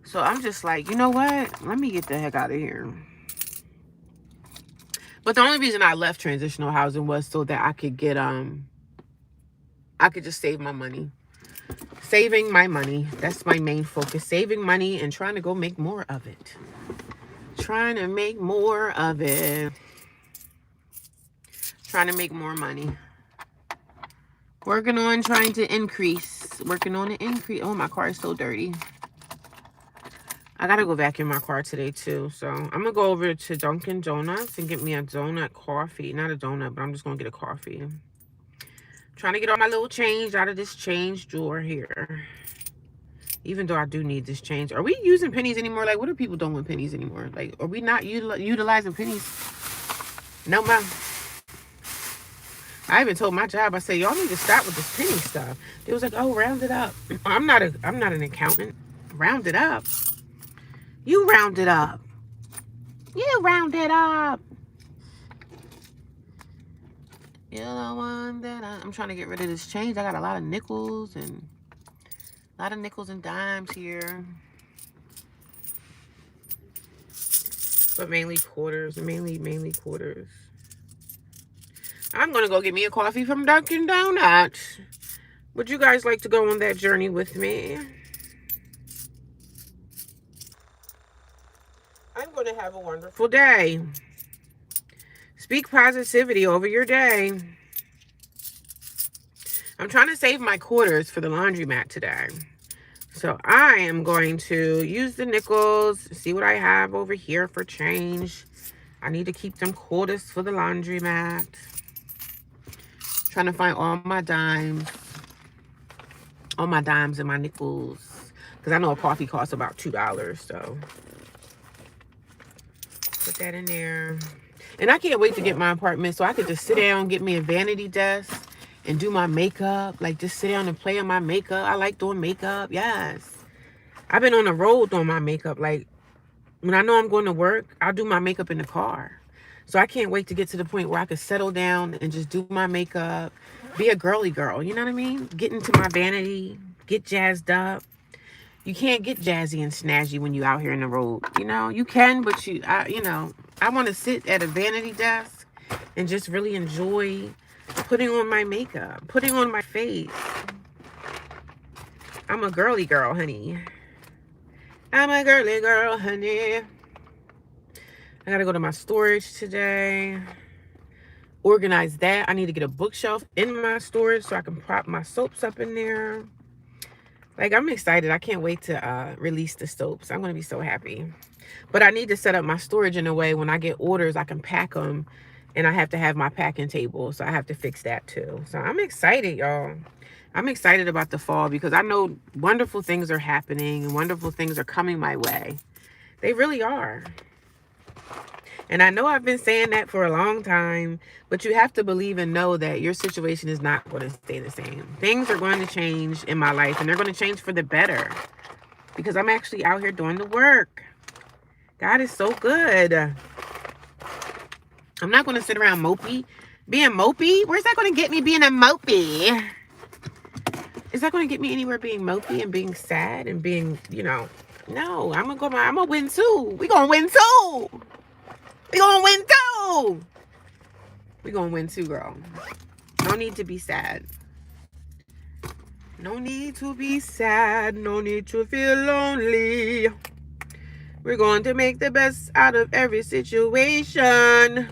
So I'm just like, you know what? Let me get the heck out of here. But the only reason I left transitional housing was so that I could get, I could just save my money. Saving my money. That's my main focus. Saving money and trying to go make more of it. Trying to make more of it. Trying to make more money. Working on trying to increase. Working on the increase. Oh, my car is so dirty. I gotta go vacuum my car today too. So I'm gonna go over to Dunkin' Donuts and get me a donut coffee. Not a donut, but I'm just gonna get a coffee. Trying to get all my little change out of this change drawer here. Even though I do need this change. Are we using pennies anymore? Like, what are people doing with pennies anymore? Like, are we not utilizing pennies? No, ma'am. I even told my job, I said, y'all need to stop with this penny stuff. They was like, oh, round it up. I'm not an accountant. Round it up. You round it up. You round it up. You're the one that I'm trying to get rid of this change. I got a lot of nickels and dimes here. But mainly quarters. Mainly quarters. I'm going to go get me a coffee from Dunkin' Donuts. Would you guys like to go on that journey with me? I'm going to have a wonderful day. Speak positivity over your day. I'm trying to save my quarters for the laundromat today. So I am going to use the nickels, see what I have over here for change. I need to keep them quarters for the laundromat. Trying to find all my dimes and my nickels. Because I know a coffee costs about $2, so put that in there. And I can't wait to get my apartment so I could just sit down, get me a vanity desk, and do my makeup. Like, just sit down and play on my makeup. I like doing makeup. Yes. I've been on the road doing my makeup. Like, when I know I'm going to work, I'll do my makeup in the car. So I can't wait to get to the point where I could settle down and just do my makeup, be a girly girl. You know what I mean? Get into my vanity, get jazzed up. You can't get jazzy and snazzy when you out here in the road. You know, you can, but I want to sit at a vanity desk and just really enjoy putting on my makeup, putting on my face. I'm a girly girl, honey. I'm a girly girl, honey. I gotta go to my storage today. Organize that. I need to get a bookshelf in my storage so I can prop my soaps up in there. Like, I'm excited. I can't wait to release the soaps. I'm gonna be so happy. But I need to set up my storage in a way when I get orders, I can pack them. And I have to have my packing table. So I have to fix that too. So I'm excited, y'all. I'm excited about the fall because I know wonderful things are happening and wonderful things are coming my way. They really are. And I know I've been saying that for a long time, but you have to believe and know that your situation is not going to stay the same. Things are going to change in my life, and they're going to change for the better because I'm actually out here doing the work. God is so good. I'm not going to sit around mopey. Being mopey? Where's that going to get me being a mopey? Is that going to get me anywhere being mopey and being sad and being, no, I'm going to win too. We're going to win too. We're going to win too. We're going to win too, girl. No need to be sad. No need to be sad. No need to feel lonely. We're going to make the best out of every situation.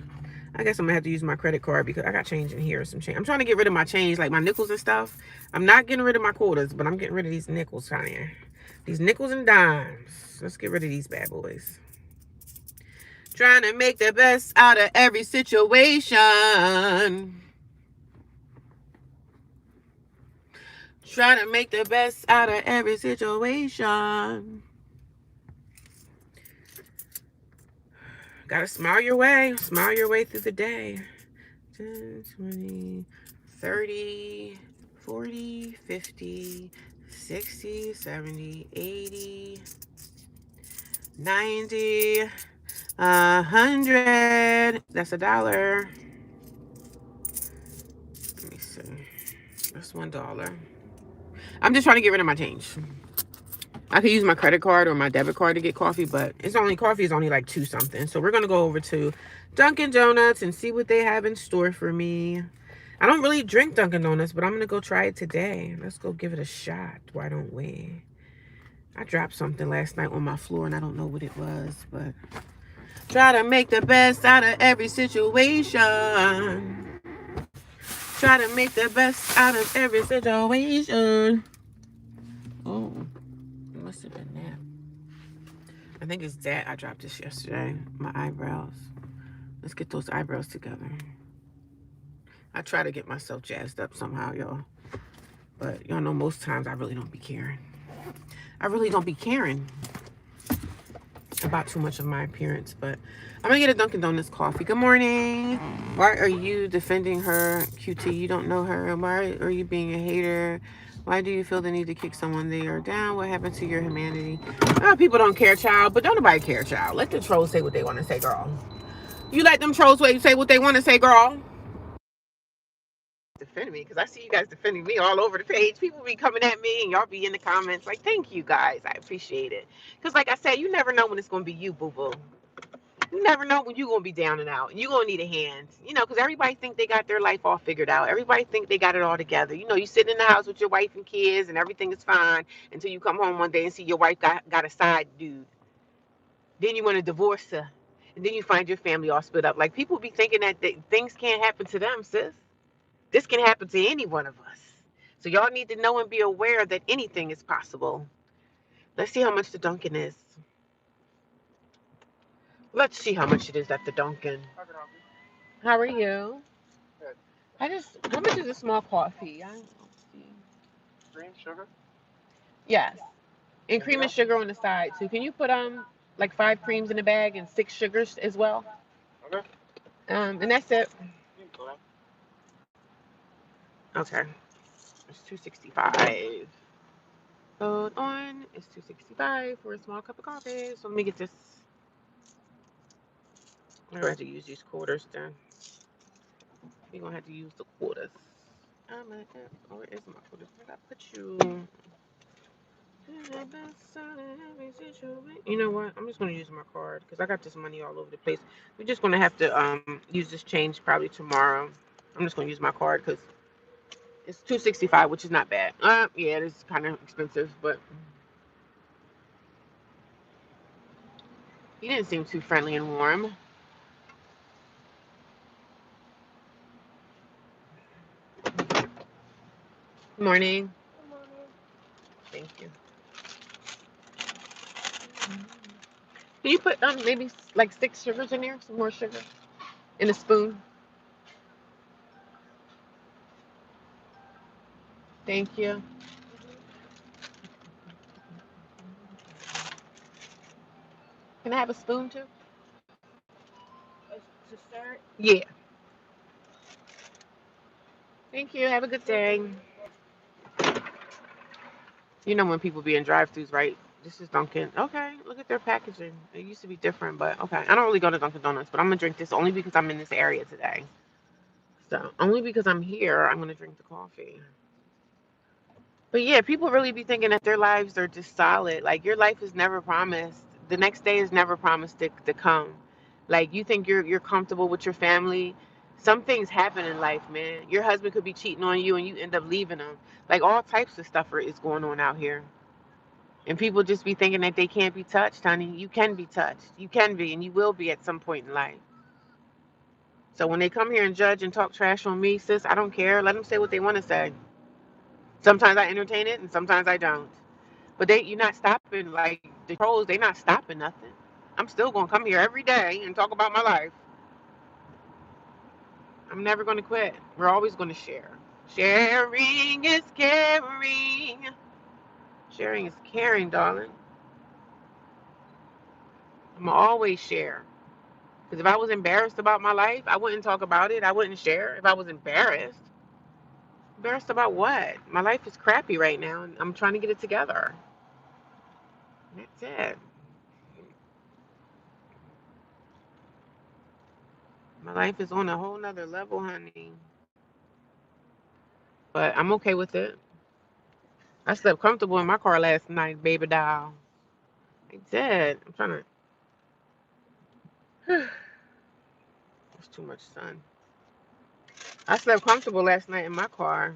I guess I'm going to have to use my credit card because I got change in here. Some change. I'm trying to get rid of my change, like my nickels and stuff. I'm not getting rid of my quarters, but I'm getting rid of these nickels, honey. These nickels and dimes. Let's get rid of these bad boys. Trying to make the best out of every situation. Trying to make the best out of every situation. Gotta smile your way through the day. 10, 20, 30, 40, 50, 60, 70, 80, 90, 100. That's $1. Let me see. That's $1. I'm just trying to get rid of my change. I could use my credit card or my debit card to get coffee, but coffee is only like $2 something. So we're gonna go over to Dunkin' Donuts and see what they have in store for me. I don't really drink Dunkin' Donuts, but I'm gonna go try it today. Let's go give it a shot. Why don't we? I dropped something last night on my floor and I don't know what it was, but try to make the best out of every situation. Try to make the best out of every situation. Oh, it must have been that. I think it's that. I dropped this yesterday. My eyebrows. Let's get those eyebrows together. I try to get myself jazzed up somehow, y'all. But y'all know most times I really don't be caring. I really don't be caring about too much of my appearance. But I'm gonna get a Dunkin' Donuts coffee. Good morning. Why are you defending her, QT? You don't know her. Why are you being a hater? Why do you feel the need to kick someone they are down? What happened to your humanity? People don't care, child, but don't nobody care, child. Let the trolls say what they want to say, girl. You let them trolls say what they want to say, girl. Defend me, because I see you guys defending me all over the page. People be coming at me and y'all be in the comments like, thank you guys, I appreciate it. Because like I said, you never know when it's going to be you, boo-boo. You never know when you're going to be down and out and you're going to need a hand, because everybody think they got their life all figured out. Everybody think they got it all together. You sitting in the house with your wife and kids and everything is fine until you come home one day and see your wife got a side dude. Then you want to divorce her, and then you find your family all split up. Like, people be thinking that things can't happen to them, sis. This can happen to any one of us. So y'all need to know and be aware that anything is possible. Let's see how much the Dunkin' is. Let's see how much it is at the Dunkin'. How are you? Good. How much is a small coffee? I don't see. Cream, sugar? Yes. And cream and sugar on the side too. Can you put like 5 creams in a bag and 6 sugars as well? Okay. And that's it. Okay. It's $2.65. Hold on. It's $2.65 for a small cup of coffee. So let me get this. I'm gonna have to use these quarters then. We're gonna have to use the quarters. Where is my quarters? I gotta put you. You know what? I'm just gonna use my card because I got this money all over the place. We're just gonna have to use this change probably tomorrow. I'm just gonna use my card because it's $2.65, which is not bad. Yeah, it is kind of expensive, but he didn't seem too friendly and warm. Morning. Good morning. Thank you. Can you put maybe like 6 sugars in there? Some more sugar in a spoon. Thank you. Can I have a spoon too? To start? Yeah. Thank you. Have a good day. When people be in drive-thrus, right? This is Dunkin'. Okay, look at their packaging. It used to be different, but okay. I don't really go to Dunkin' Donuts, but I'm gonna drink this only because I'm in this area today. So only because I'm here, I'm gonna drink the coffee. But yeah, people really be thinking that their lives are just solid. Like, your life is never promised. The next day is never promised to come. Like, you think you're comfortable with your family. Some things happen in life, man. Your husband could be cheating on you and you end up leaving him. Like, all types of stuff is going on out here. And people just be thinking that they can't be touched, honey. You can be touched. You can be, and you will be at some point in life. So when they come here and judge and talk trash on me, sis, I don't care. Let them say what they want to say. Sometimes I entertain it, and sometimes I don't. But you're not stopping, like, the trolls, they not stopping nothing. I'm still going to come here every day and talk about my life. I'm never going to quit. We're always going to share. Sharing is caring. Sharing is caring, darling. I'm going to always share. Because if I was embarrassed about my life, I wouldn't talk about it. I wouldn't share if I was embarrassed. Embarrassed about what? My life is crappy right now, and I'm trying to get it together. That's it. My life is on a whole nother level, honey. But I'm okay with it. I slept comfortable in my car last night, baby doll. I did. I'm trying to. There's too much sun. I slept comfortable last night in my car.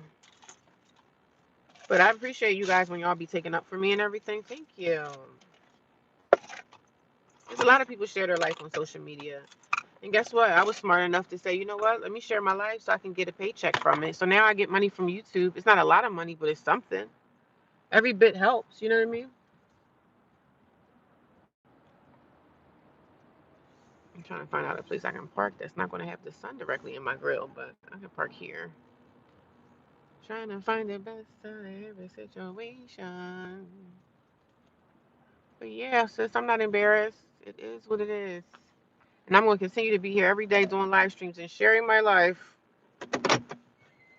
But I appreciate you guys when y'all be taking up for me and everything. Thank you. There's a lot of people share their life on social media. And guess what? I was smart enough to say, you know what? Let me share my life so I can get a paycheck from it. So now I get money from YouTube. It's not a lot of money, but it's something. Every bit helps. You know what I mean? I'm trying to find out a place I can park that's not going to have the sun directly in my grill, but I can park here. Trying to find the best out of every situation. But yeah, sis, I'm not embarrassed. It is what it is. And I'm going to continue to be here every day doing live streams and sharing my life.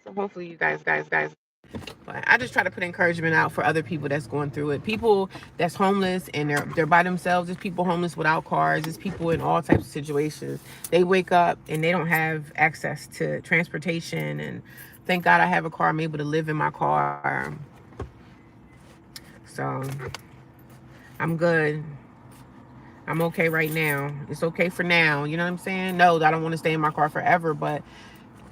So hopefully you guys. But I just try to put encouragement out for other people that's going through it. People that's homeless and they're by themselves. There's people homeless without cars. There's people in all types of situations. They wake up and they don't have access to transportation. And thank God I have a car. I'm able to live in my car. So I'm good. I'm okay right now. It's okay for now. You know what I'm saying? No, I don't want to stay in my car forever, but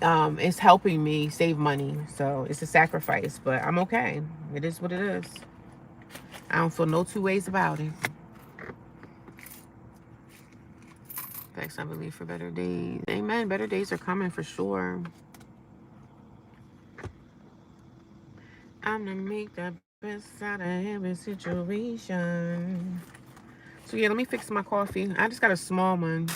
it's helping me save money. So it's a sacrifice, but I'm okay. It is what it is. I don't feel no two ways about it. Thanks, I believe for better days. Amen. Better days are coming for sure. I'm gonna make the best out of every situation. So yeah, let me fix my coffee. I just got a small one.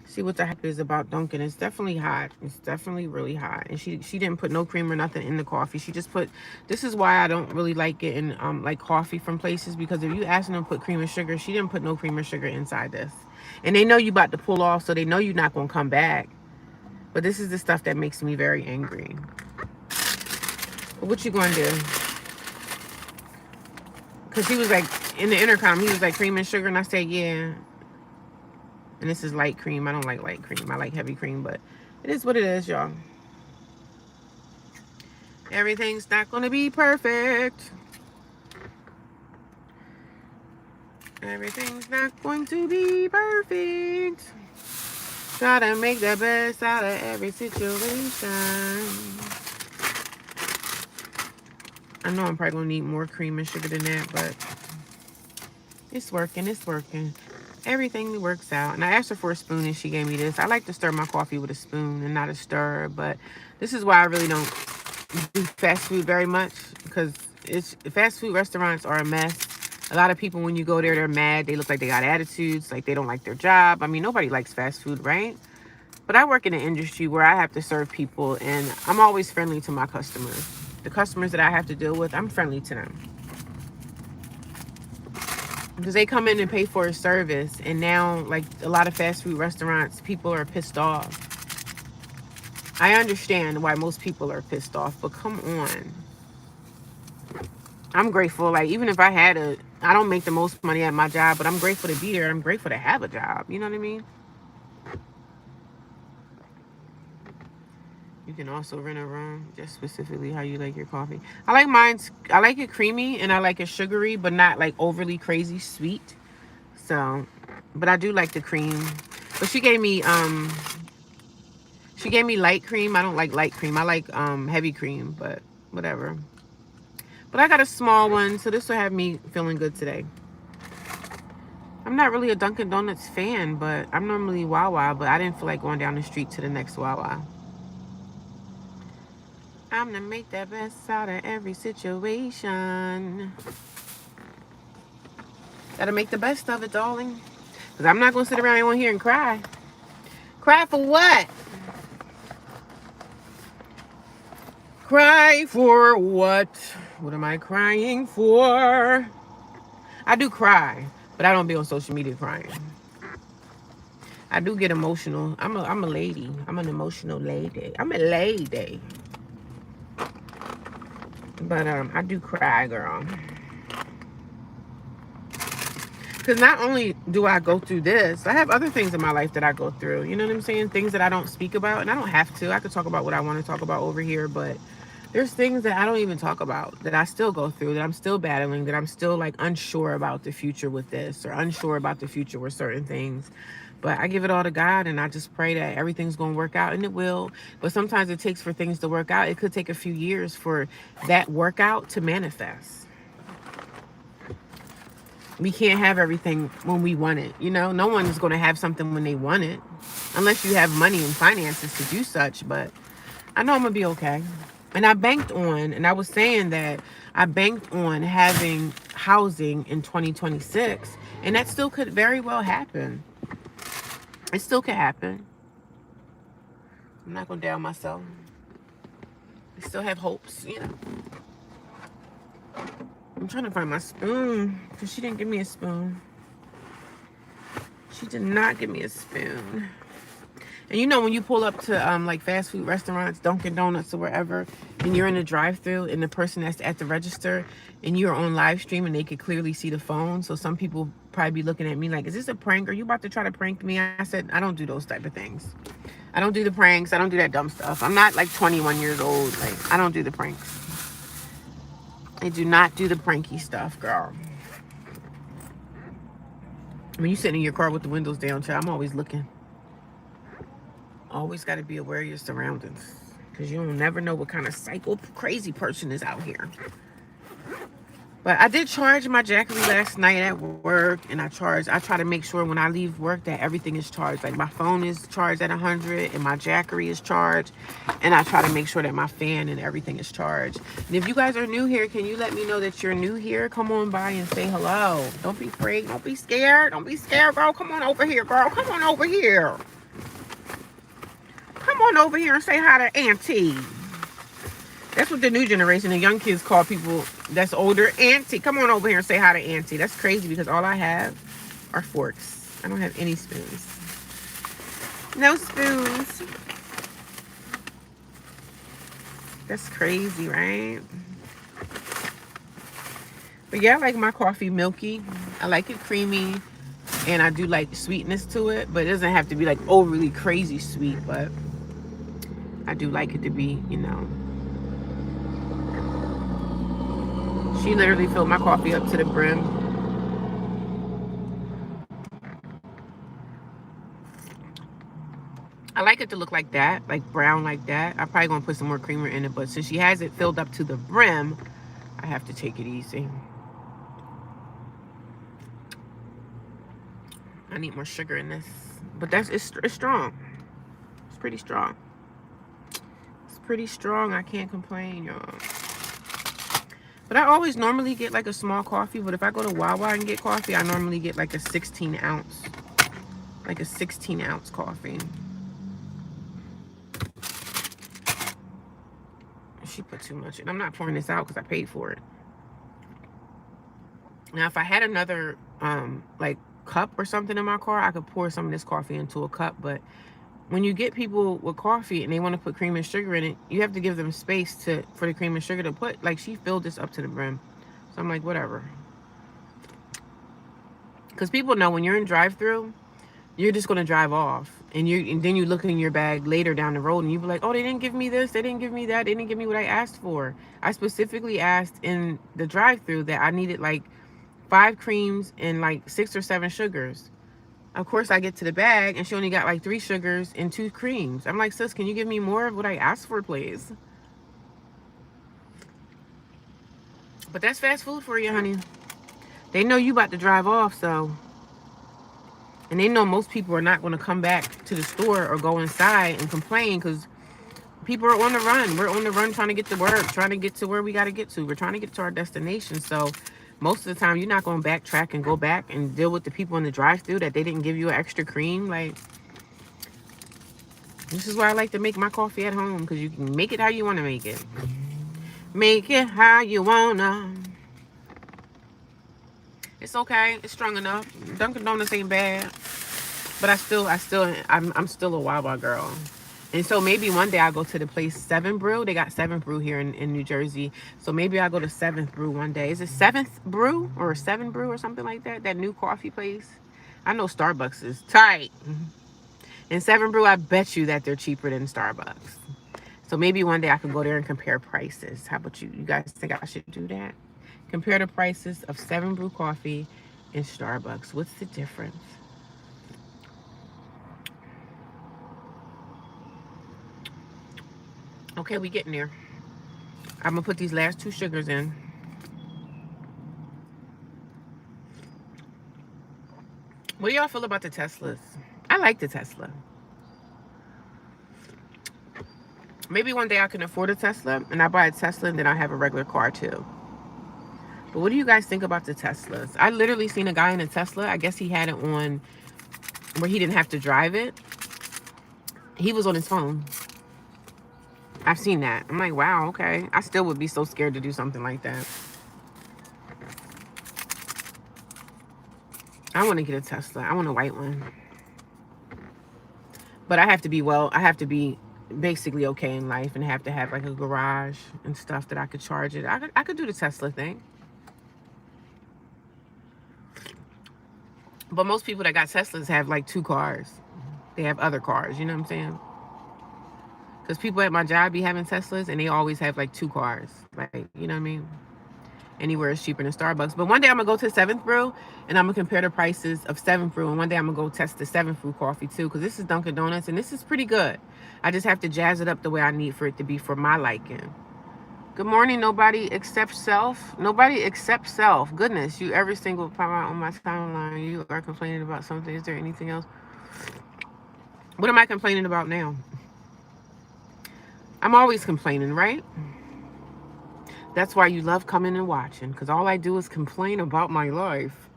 See what the hype is about Dunkin'. It's definitely hot. It's definitely really hot. And she didn't put no cream or nothing in the coffee. She just put, this is why I don't really like getting like coffee from places, because if you ask them to put cream and sugar, she didn't put no cream or sugar inside this. And they know you about to pull off, so they know you're not gonna come back. But this is the stuff that makes me very angry. But what you gonna do? Because he was like, in the intercom, he was like, cream and sugar, and I said, yeah. And this is light cream. I don't like light cream. I like heavy cream, but it is what it is, y'all. Everything's not going to be perfect. Everything's not going to be perfect. Gotta make the best out of every situation. I know I'm probably going to need more cream and sugar than that, but it's working. It's working. Everything works out. And I asked her for a spoon and she gave me this. I like to stir my coffee with a spoon and not a stirrer, but this is why I really don't do fast food very much, because it's fast food restaurants are a mess. A lot of people, when you go there, they're mad. They look like they got attitudes, like they don't like their job. I mean, nobody likes fast food, right? But I work in an industry where I have to serve people, and I'm always friendly to my customers. The customers that I have to deal with, I'm friendly to them, because they come in and pay for a service. And now, like a lot of fast food restaurants, people are pissed off. I understand why most people are pissed off, but come on. I'm grateful. Like, even if I don't make the most money at my job, but I'm grateful to be there. I'm grateful to have a job. You know what I mean? You can also rent a room, just specifically how you like your coffee. I like it creamy and I like it sugary, but not like overly crazy sweet. So, but I do like the cream. But she gave me light cream. I don't like light cream. I like heavy cream, but whatever. But I got a small one, so this will have me feeling good today. I'm not really a Dunkin' Donuts fan, but I'm normally Wawa, but I didn't feel like going down the street to the next Wawa. I'm gonna make the best out of every situation. Gotta make the best of it, darling. Because I'm not gonna sit around on here and cry. Cry for what? Cry for what? What am I crying for? I do cry, but I don't be on social media crying. I do get emotional. I'm a lady. I'm an emotional lady. I'm a lady. But I do cry, girl. Because not only do I go through this, I have other things in my life that I go through. You know what I'm saying? Things that I don't speak about, and I don't have to. I could talk about what I want to talk about over here, but there's things that I don't even talk about, that I still go through, that I'm still battling, that I'm still like unsure about the future with this, or unsure about the future with certain things. But I give it all to God, and I just pray that everything's going to work out, and it will. But sometimes it takes for things to work out. It could take a few years for that workout to manifest. We can't have everything when we want it. You know, no one is going to have something when they want it. unless you have money and finances to do such. But I know I'm gonna be okay. And I banked on, and I was saying that I banked on having housing in 2026, and that still could very well happen. It still could happen. I'm not gonna down myself. I still have hopes, you know. I'm trying to find my spoon because she didn't give me a spoon. She did not give me a spoon. And you know when you pull up to like fast food restaurants, Dunkin' Donuts or wherever, and you're in the drive-thru and the person that's at the register and you're on live stream and they could clearly see the phone. So some people probably be looking at me like, is this a prank? Are you about to try to prank me? I said, I don't do those type of things. I don't do the pranks. I don't do that dumb stuff. I'm not like 21 years old. Like, I don't do the pranks. I do not do the pranky stuff, girl. When you sitting in your car with the windows down, child, I'm always looking. Always got to be aware of your surroundings. Because you'll never know what kind of psycho crazy person is out here. But I did charge my Jackery last night at work. And I try to make sure when I leave work that everything is charged. Like my phone is charged at 100 and my Jackery is charged. And I try to make sure that my fan and everything is charged. And if you guys are new here, can you let me know that you're new here? Come on by and say hello. Don't be afraid. Don't be scared. Don't be scared, girl. Come on over here, girl. Come on over here. Come on over here and say hi to Auntie. That's what the new generation, the young kids call people that's older, Auntie. Come on over here and say hi to Auntie. That's crazy because all I have are forks. I don't have any spoons. No spoons. That's crazy, right? But yeah, I like my coffee milky. I like it creamy. And I do like sweetness to it. But it doesn't have to be like overly crazy sweet. But I do like it to be, you know. She literally filled my coffee up to the brim. I like it to look like that, like brown like that. I'm probably gonna put some more creamer in it, but since she has it filled up to the brim, I have to take it easy. I need more sugar in this, but it's strong. It's pretty strong. It's pretty strong. I can't complain, y'all. But I always normally get like a small coffee, but if I go to Wawa and get coffee, I normally get like a 16 ounce. Like a 16 ounce coffee. She put too much in. I'm not pouring this out because I paid for it. Now, if I had another like cup or something in my car, I could pour some of this coffee into a cup. But when you get people with coffee and they want to put cream and sugar in it, you have to give them space for the cream and sugar to put. Like, she filled this up to the brim. So I'm like, whatever. Because people know when you're in drive-thru, you're just going to drive off. And then you look in your bag later down the road and you be like, oh, they didn't give me this. They didn't give me that. They didn't give me what I asked for. I specifically asked in the drive-thru that I needed like 5 creams and like 6 or 7 sugars. Of course, I get to the bag and she only got like 3 sugars and 2 creams. I'm like, sis, can you give me more of what I asked for, please? But that's fast food for you, honey. They know you about to drive off, so. And they know most people are not going to come back to the store or go inside and complain because people are on the run. We're on the run trying to get to work, trying to get to where we got to get to. We're trying to get to our destination. So most of the time, you're not going to backtrack and go back and deal with the people in the drive-thru that they didn't give you an extra cream. Like, this is why I like to make my coffee at home, because you can make it how you want to make it. Make it how you wanna. It's okay. It's strong enough. Dunkin' Donuts ain't bad. But I'm still a Wawa girl. And so maybe one day I'll go to the place 7 Brew. They got 7 Brew here in New Jersey. So maybe I'll go to 7th Brew one day. Is it 7th Brew or 7 Brew or something like that? That new coffee place. I know Starbucks is tight. And 7 Brew, I bet you that they're cheaper than Starbucks. So maybe one day I could go there and compare prices. How about you? You guys think I should do that? Compare the prices of 7 Brew coffee and Starbucks. What's the difference? Okay, we getting there. I'm gonna put these last 2 sugars in. What do y'all feel about the Teslas? I like the Tesla. Maybe one day I can afford a Tesla and I buy a Tesla and then I have a regular car too. But what do you guys think about the Teslas? I literally seen a guy in a Tesla. I guess he had it on where he didn't have to drive it. He was on his phone. I've seen that. I'm like, wow, okay. I still would be so scared to do something like that. I want to get a Tesla. I want a white one. But I have to be, well, I have to be basically okay in life and have to have like a garage and stuff that I could charge it. I could do the Tesla thing. But most people that got Teslas have like 2 cars. They have other cars, you know what I'm saying? Because people at my job be having Teslas and they always have like 2 cars. Like, you know what I mean? Anywhere is cheaper than Starbucks. But one day I'm going to go to 7th Brew and I'm going to compare the prices of 7th Brew. And one day I'm going to go test the 7th Brew coffee too. Because this is Dunkin' Donuts and this is pretty good. I just have to jazz it up the way I need for it to be for my liking. Good morning, nobody except self. Nobody except self. Goodness, you every single time out on my timeline, you are complaining about something. Is there anything else? What am I complaining about now? I'm always complaining, right? That's why you love coming and watching, because all I do is complain about my life.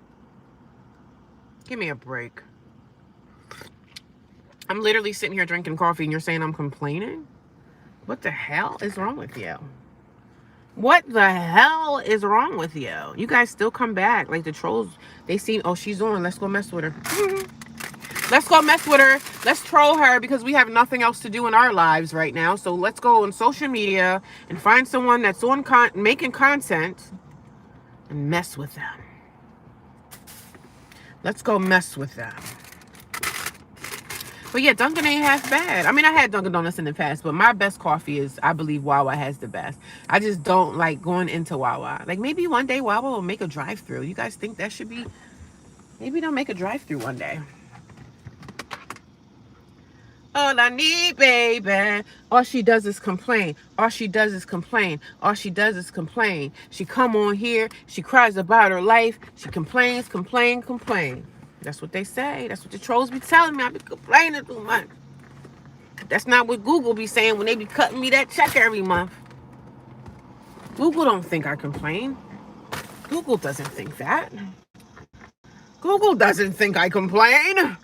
Give me a break. I'm literally sitting here drinking coffee and you're saying I'm complaining? What the hell is wrong with you? What the hell is wrong with you? You guys still come back. Like the trolls, they see, oh, she's on. Let's go mess with her. Let's go mess with her. Let's troll her because we have nothing else to do in our lives right now. So let's go on social media and find someone that's on making content and mess with them. Let's go mess with them. But yeah, Dunkin' ain't half bad. I mean, I had Dunkin' Donuts in the past, but my best coffee is, I believe, Wawa has the best. I just don't like going into Wawa. Like maybe one day Wawa will make a drive-through. You guys think that should be? Maybe they'll make a drive-through one day. All I need, baby. All she does is complain. All she does is complain. All she does is complain. She come on here. She cries about her life. She complains, complain. That's what they say. That's what the trolls be telling me. I be complaining too much. That's not what Google be saying when they be cutting me that check every month. Google don't think I complain. Google doesn't think that. Google doesn't think I complain.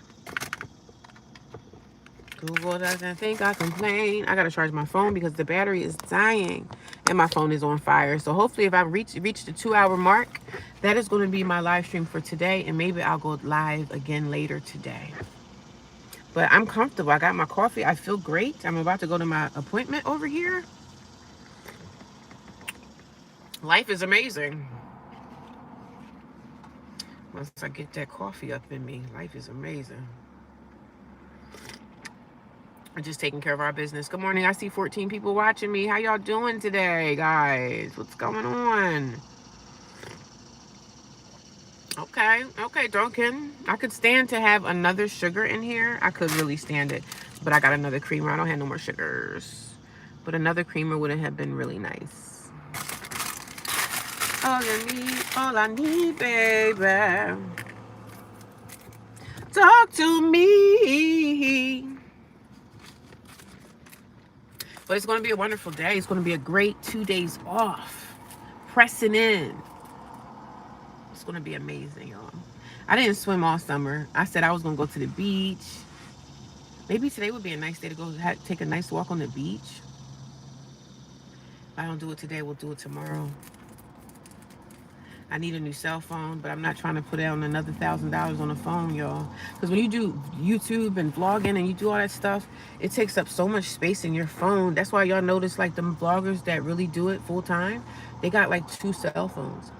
Google doesn't think I complain. I gotta charge my phone because the battery is dying and my phone is on fire. So hopefully if I reach the 2-hour mark, that is going to be my live stream for today. And maybe I'll go live again later today. But I'm comfortable. I got my coffee. I feel great. I'm about to go to my appointment over here. Life is amazing. Once I get that coffee up in me, life is amazing. We're just taking care of our business. Good morning. I see 14 people watching me. How y'all doing today, guys? What's going on? Okay, Duncan. I could stand to have another sugar in here. I could really stand it. But I got another creamer. I don't have no more sugars. But another creamer would have been really nice. All I need, baby. Talk to me. But it's going to be a wonderful day. It's going to be a great 2 days off. Pressing in. It's going to be amazing, y'all. I didn't swim all summer. I said I was going to go to the beach. Maybe today would be a nice day to go take a nice walk on the beach. If I don't do it today, we'll do it tomorrow. I need a new cell phone, but I'm not trying to put down another $1,000 on a phone, y'all. Because when you do YouTube and vlogging and you do all that stuff, it takes up so much space in your phone. That's why y'all notice like the vloggers that really do it full time, they got like 2 cell phones.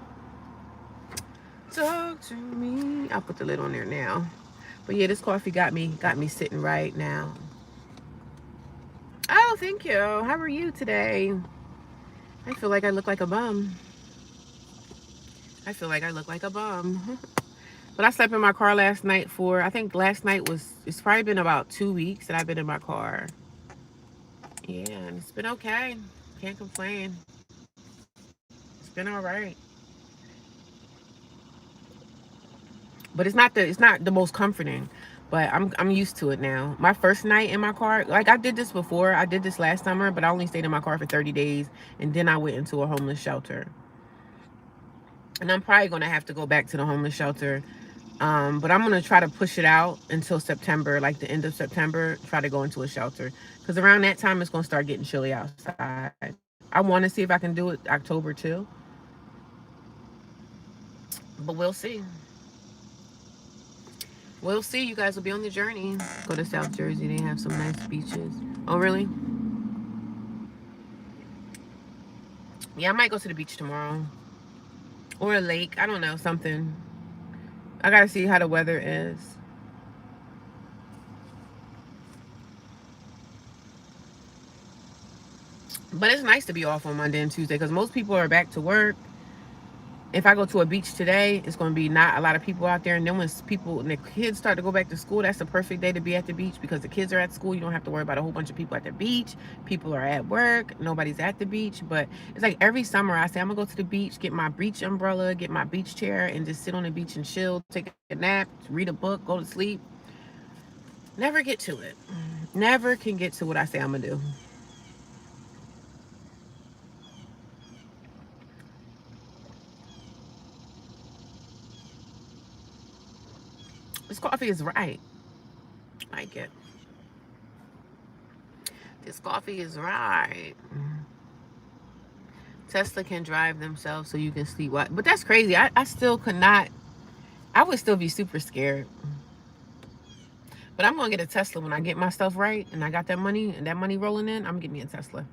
Talk to me. I'll put the lid on there now. But yeah, this coffee got me sitting right now. Oh, thank you. How are you today? I feel like I look like a bum. I feel like I look like a bum. But I slept in my car last night for, I think last night it's probably been about 2 weeks that I've been in my car. Yeah, and it's been okay. Can't complain. It's been all right. But it's not the most comforting. But I'm used to it now. My first night in my car, like I did this before. I did this last summer, but I only stayed in my car for 30 days, and then I went into a homeless shelter. And I'm probably gonna have to go back to the homeless shelter. But I'm gonna try to push it out until September, like the end of September. Try to go into a shelter because around that time it's gonna start getting chilly outside. I want to see if I can do it October too, but we'll see. We'll see. You guys will be on the journey. Go to South Jersey. They have some nice beaches. Oh, really? Yeah, I might go to the beach tomorrow or a lake. I don't know, something. I gotta see how the weather is. But it's nice to be off on Monday and Tuesday because most people are back to work. If I go to a beach today, it's going to be not a lot of people out there. And then when the kids start to go back to school, that's the perfect day to be at the beach because the kids are at school. You don't have to worry about a whole bunch of people at the beach. People are at work. Nobody's at the beach. But it's like every summer I say I'm going to go to the beach, get my beach umbrella, get my beach chair, and just sit on the beach and chill, take a nap, read a book, go to sleep. Never get to it. Never can get to what I say I'm going to do. This coffee is right. I like it. This coffee is right. Tesla can drive themselves so you can sleep. What? But that's crazy. I still could not. I would still be super scared. But I'm gonna get a Tesla when I get my stuff right and I got that money and that money rolling in. I'm getting me a Tesla.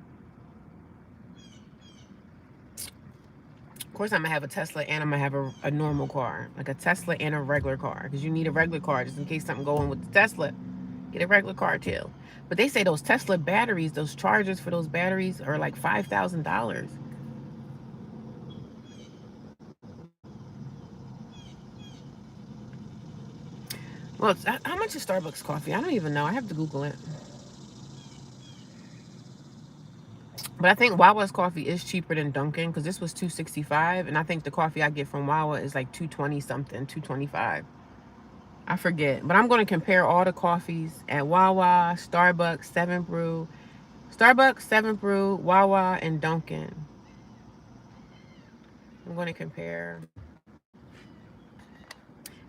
Of course, I'm gonna have a Tesla and I'm gonna have a normal car, like a Tesla and a regular car, because you need a regular car just in case something going with the Tesla. Get a regular car too. But they say those Tesla batteries, those chargers for those batteries, are like $5,000. Well, how much is Starbucks coffee? I don't even know. I have to Google it. But I think Wawa's coffee is cheaper than Dunkin' because this was $2.65, and I think the coffee I get from Wawa is like $2.20 something, $2.25. I forget, but I'm going to compare all the coffees at Wawa, Starbucks, Seven Brew, Wawa, and Dunkin'. I'm going to compare.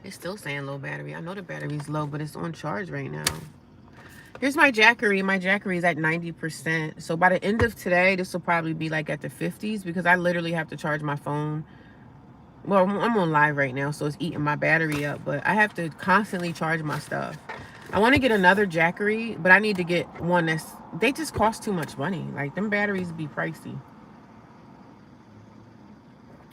It's still saying low battery. I know the battery's low, but it's on charge right now. Here's my Jackery. My Jackery is at 90%. So by the end of today, this will probably be like at the 50s because I literally have to charge my phone. Well, I'm on live right now, so it's eating my battery up, but I have to constantly charge my stuff. I want to get another Jackery, but I need to get one they just cost too much money. Like, them batteries be pricey.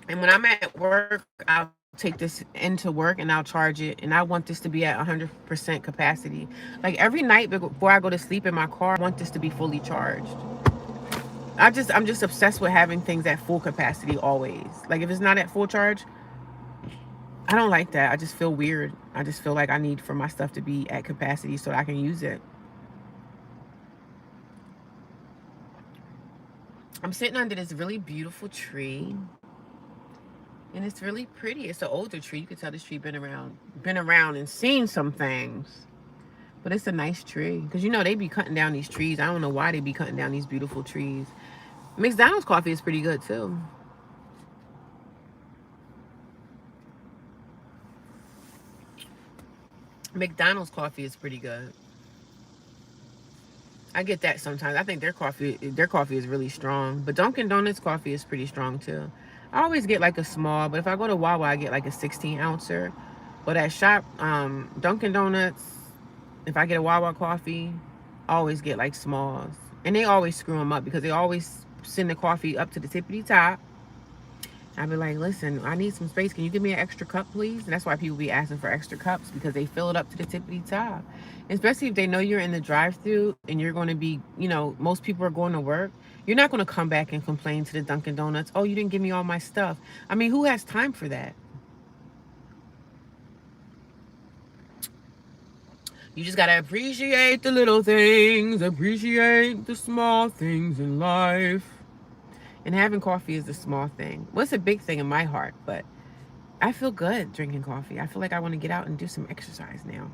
And when I'm at work, I'll take this into work and I'll charge it. And I want this to be at 100% capacity. Like every night before I go to sleep in my car, I want this to be fully charged. I'm just obsessed with having things at full capacity always. Like if it's not at full charge, I don't like that. I just feel weird. I just feel like I need for my stuff to be at capacity so that I can use it. I'm sitting under this really beautiful tree. And it's really pretty. It's an older tree. You can tell this tree been around and seen some things. But it's a nice tree. Because you know they be cutting down these trees. I don't know why they be cutting down these beautiful trees. McDonald's coffee is pretty good too. McDonald's coffee is pretty good. I get that sometimes. I think their coffee is really strong. But Dunkin' Donuts coffee is pretty strong too. I always get like a small, but if I go to Wawa, I get like a 16 ouncer. But at Dunkin' Donuts, if I get a Wawa coffee, I always get like smalls. And they always screw them up because they always send the coffee up to the tippity top. I'd be like, listen, I need some space. Can you give me an extra cup, please? And that's why people be asking for extra cups because they fill it up to the tippity top. Especially if they know you're in the drive-thru and you're going to be, most people are going to work. You're not going to come back and complain to the Dunkin' Donuts, oh, you didn't give me all my stuff. I mean, who has time for that? You just got to appreciate the little things, appreciate the small things in life. And having coffee is a small thing. Well, it's a big thing in my heart, but I feel good drinking coffee. I feel like I want to get out and do some exercise now.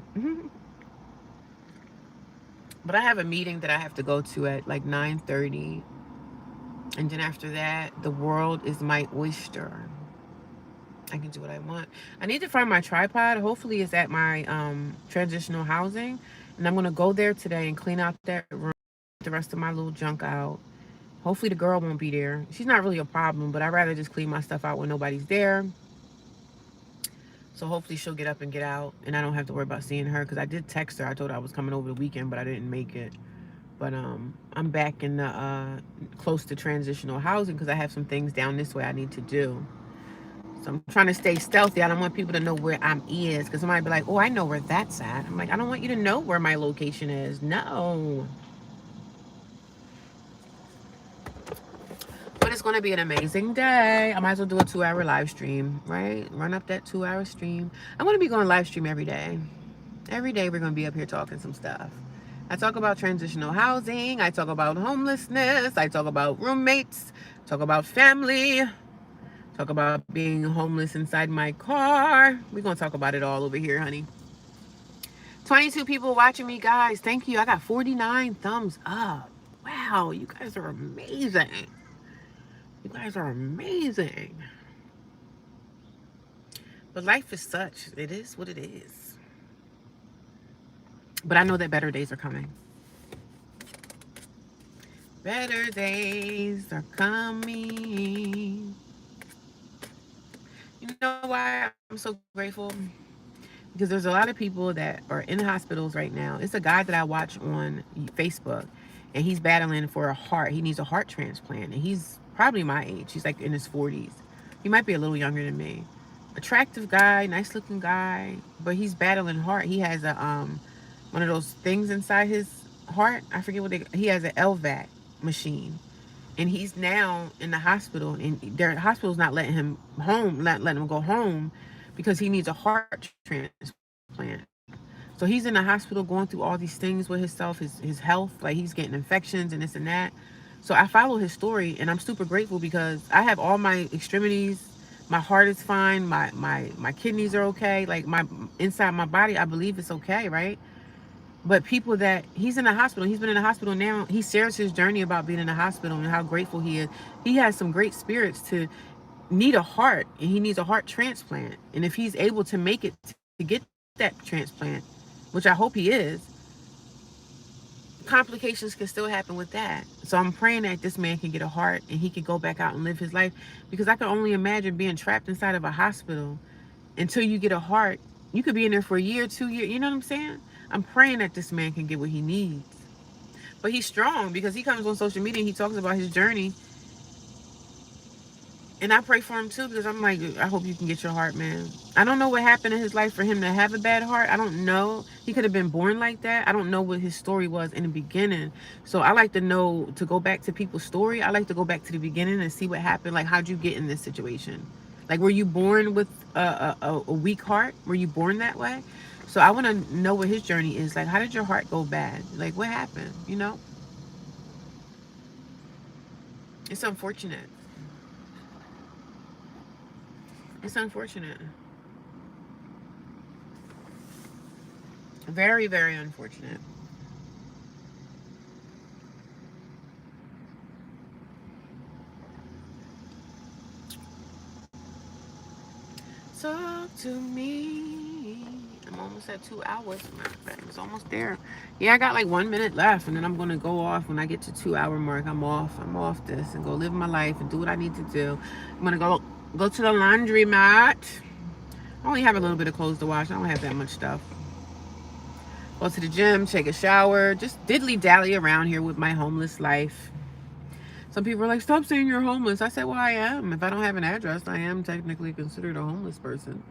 But I have a meeting that I have to go to at like 9:30, and then after that, the world is my oyster. I can do what I want. I need to find my tripod. Hopefully, it's at my transitional housing, and I'm gonna go there today and clean out that room, get the rest of my little junk out. Hopefully, the girl won't be there. She's not really a problem, but I'd rather just clean my stuff out when nobody's there. So hopefully, she'll get up and get out, and I don't have to worry about seeing her because I did text her. I told her I was coming over the weekend, but I didn't make it. But I'm back in the close to transitional housing because I have some things down this way I need to do. So I'm trying to stay stealthy. I don't want people to know where I'm is because somebody be like, "Oh, I know where that's at." I'm like, I don't want you to know where my location is. No. But it's going to be an amazing day. I might as well do a 2 hour live stream, right? Run up that 2 hour stream. I'm going to be going live stream every day. Every day we're going to be up here talking some stuff. I talk about transitional housing. I talk about homelessness. I talk about roommates. Talk about family. Talk about being homeless inside my car. We're going to talk about it all over here, honey. 22 people watching me, guys. Thank you. I got 49 thumbs up. Wow, you guys are amazing. You guys are amazing. But life is such. It is what it is. But I know that better days are coming. Better days are coming. You know why I'm so grateful? Because there's a lot of people that are in hospitals right now. It's a guy that I watch on Facebook, and he's battling for a heart. He needs a heart transplant, and he's probably my age. He's like in his 40s. He might be a little younger than me. Attractive guy, nice looking guy, but he's battling heart. He has a one of those things inside his heart. I forget what they. He has an LVAC machine, and he's now in the hospital, and their hospital's not letting him home, not letting him go home because he needs a heart transplant. So he's in the hospital going through all these things with himself, his health, like he's getting infections and this and that. So I follow his story, and I'm super grateful because I have all my extremities. My heart is fine. My kidneys are okay. Like my inside my body, I believe it's okay, right? But people that he's in the hospital, he's been in the hospital now. He shares his journey about being in the hospital and how grateful he is. He has some great spirits to need a heart, and he needs a heart transplant. And if he's able to make it to get that transplant, which I hope he is, complications can still happen with that. So I'm praying that this man can get a heart and he can go back out and live his life, because I can only imagine being trapped inside of a hospital until you get a heart. You could be in there for a year, 2 years. You know what I'm saying? I'm praying that this man can get what he needs. But he's strong because he comes on social media and he talks about his journey. And I pray for him too, because I'm like, I hope you can get your heart, man. I don't know what happened in his life for him to have a bad heart. I don't know. He could have been born like that. I don't know what his story was in the beginning. So I like to know, to go back to people's story. I like to go back to the beginning and see what happened. Like, how'd you get in this situation? Like, were you born with a weak heart? Were you born that way? So I want to know what his journey is. Like, how did your heart go bad? Like, what happened? You know? It's unfortunate. It's unfortunate. Very, very unfortunate. Talk to me. I'm almost at 2 hours. Matter of fact, it's almost there. Yeah, I got like 1 minute left, and then I'm gonna go off. When I get to 2 hour mark, I'm off. I'm off this and go live my life and do what I need to do. I'm gonna go to the laundry mat. I only have a little bit of clothes to wash. I don't have that much stuff. Go to the gym, take a shower, just diddly dally around here with my homeless life. Some people are like, stop saying you're homeless. I said, well, I am. If I don't have an address, I am technically considered a homeless person.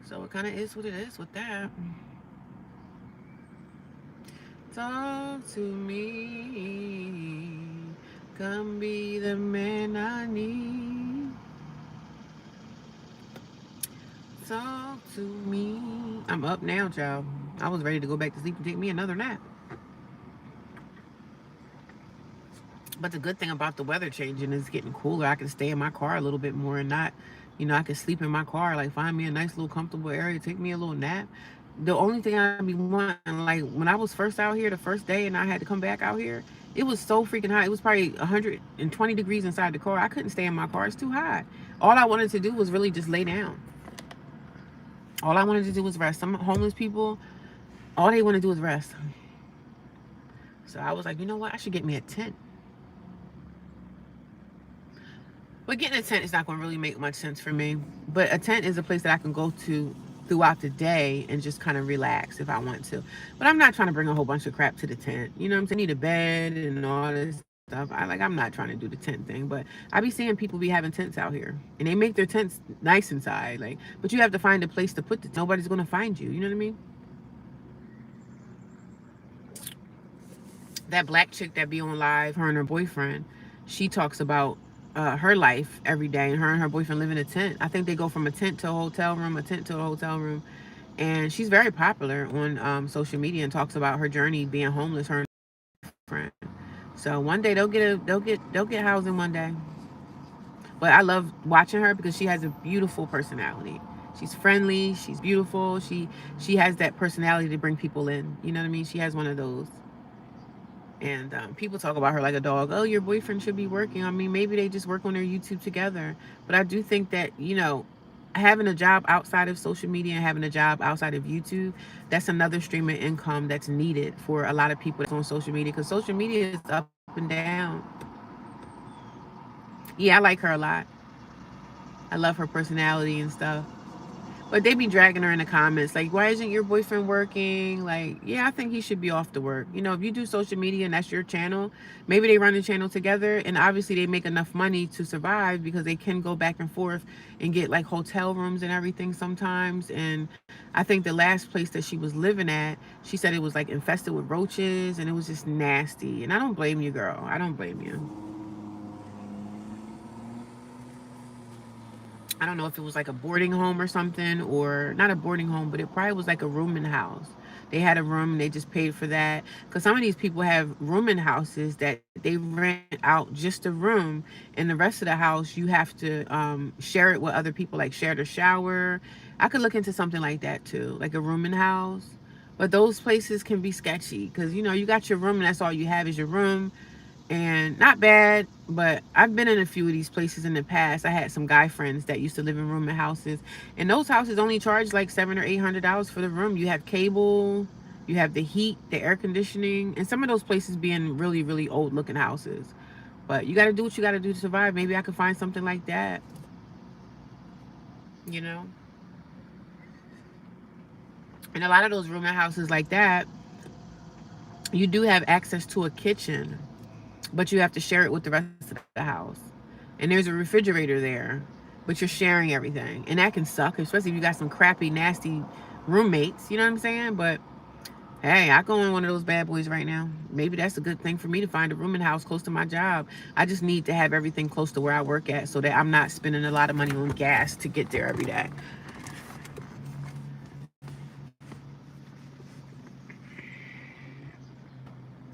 So it kind of is what it is with that. Talk to me. Come be the man I need. Talk to me. I'm up now, child. I was ready to go back to sleep and take me another nap. But the good thing about the weather changing is getting cooler. I can stay in my car a little bit more and not, I can sleep in my car, like find me a nice little comfortable area, take me a little nap. the only thing I be wanting, like when I was first out here, the first day, and I had to come back out here, it was so freaking hot. It was probably 120 degrees inside the car. I couldn't stay in my car. It's too hot. All I wanted to do was really just lay down. All I wanted to do was rest. Some homeless people, all they want to do is rest. So I was like, you know what? I should get me a tent. But getting a tent is not going to really make much sense for me. But a tent is a place that I can go to throughout the day and just kind of relax if I want to. But I'm not trying to bring a whole bunch of crap to the tent. You know what I'm saying? I need a bed and all this stuff. I'm not trying to do the tent thing, but I be seeing people be having tents out here, and they make their tents nice inside. Like, but you have to find a place to put the tent. Nobody's going to find you. You know what I mean? That black chick that be on live, her and her boyfriend, she talks about her life every day, and her boyfriend live in a tent. I think they go from a tent to a hotel room, a tent to a hotel room, and she's very popular on social media and talks about her journey being homeless. Her and her boyfriend. So one day they'll get housing one day. But I love watching her because she has a beautiful personality. She's friendly. She's beautiful. She has that personality to bring people in. You know what I mean? She has one of those. And people talk about her like a dog. Oh, your boyfriend should be working. I mean, maybe they just work on their YouTube together. But I do think that, having a job outside of social media and having a job outside of YouTube, that's another stream of income that's needed for a lot of people that's on social media, because social media is up and down. Yeah, I like her a lot. I love her personality and stuff. But they be dragging her in the comments, like, why isn't your boyfriend working? Like, yeah, I think he should be off the work. If you do social media and that's your channel, maybe they run the channel together, and obviously they make enough money to survive because they can go back and forth and get like hotel rooms and everything sometimes. And I think the last place that she was living at, she said it was like infested with roaches and it was just nasty. And I don't blame you, girl. I don't blame you. I don't know if it was like a boarding home or something, or not a boarding home, but it probably was like a rooming house. They had a room and they just paid for that. Because some of these people have rooming houses that they rent out just a room, and the rest of the house you have to share it with other people, like share the shower. I could look into something like that too, like a rooming house. But those places can be sketchy because you got your room and that's all you have is your room, and not bad, but I've been in a few of these places in the past. I had some guy friends that used to live in rooming houses, and those houses only charge like $700 or $800 for the room. You have cable, you have the heat, the air conditioning, and some of those places being really, really old looking houses. But you got to do what you got to do to survive. Maybe I could find something like that, you know. And a lot of those rooming houses like that, you do have access to a kitchen, but you have to share it with the rest of the house. And there's a refrigerator there, but you're sharing everything. And that can suck, especially if you got some crappy, nasty roommates. You know what I'm saying? But hey, I go in one of those bad boys right now. Maybe that's a good thing for me to find a rooming house close to my job. I just need to have everything close to where I work at so that I'm not spending a lot of money on gas to get there every day.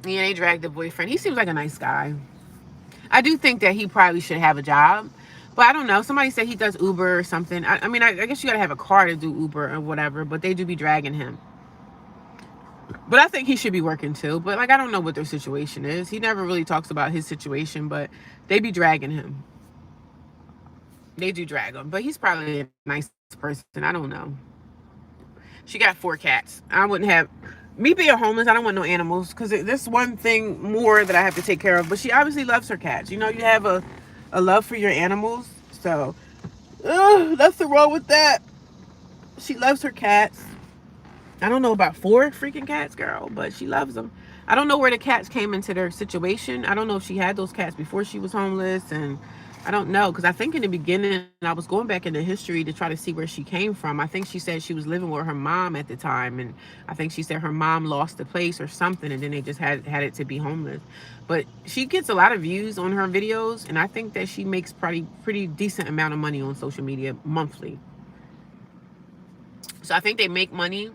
Yeah, they dragged the boyfriend. He seems like a nice guy. I do think that he probably should have a job, but I don't know. Somebody said he does Uber or something. I mean, I guess you gotta have a car to do Uber or whatever, but they do be dragging him. But I think he should be working too. But like, I don't know what their situation is. He never really talks about his situation, but they be dragging him. They do drag him, but he's probably a nice person. I don't know. She got 4 cats. I wouldn't have me being homeless. I don't want no animals because there's one thing more that I have to take care of. But she obviously loves her cats. You have a love for your animals. So, nothing wrong with that. She loves her cats. I don't know about 4 freaking cats, girl, but she loves them. I don't know where the cats came into their situation. I don't know if she had those cats before she was homeless, and I don't know, because I think in the beginning I was going back into history to try to see where she came from. I think she said she was living with her mom at the time, and I think she said her mom lost the place or something, and then they just had it to be homeless. But she gets a lot of views on her videos, and I think that she makes pretty decent amount of money on social media monthly. So I think they make money,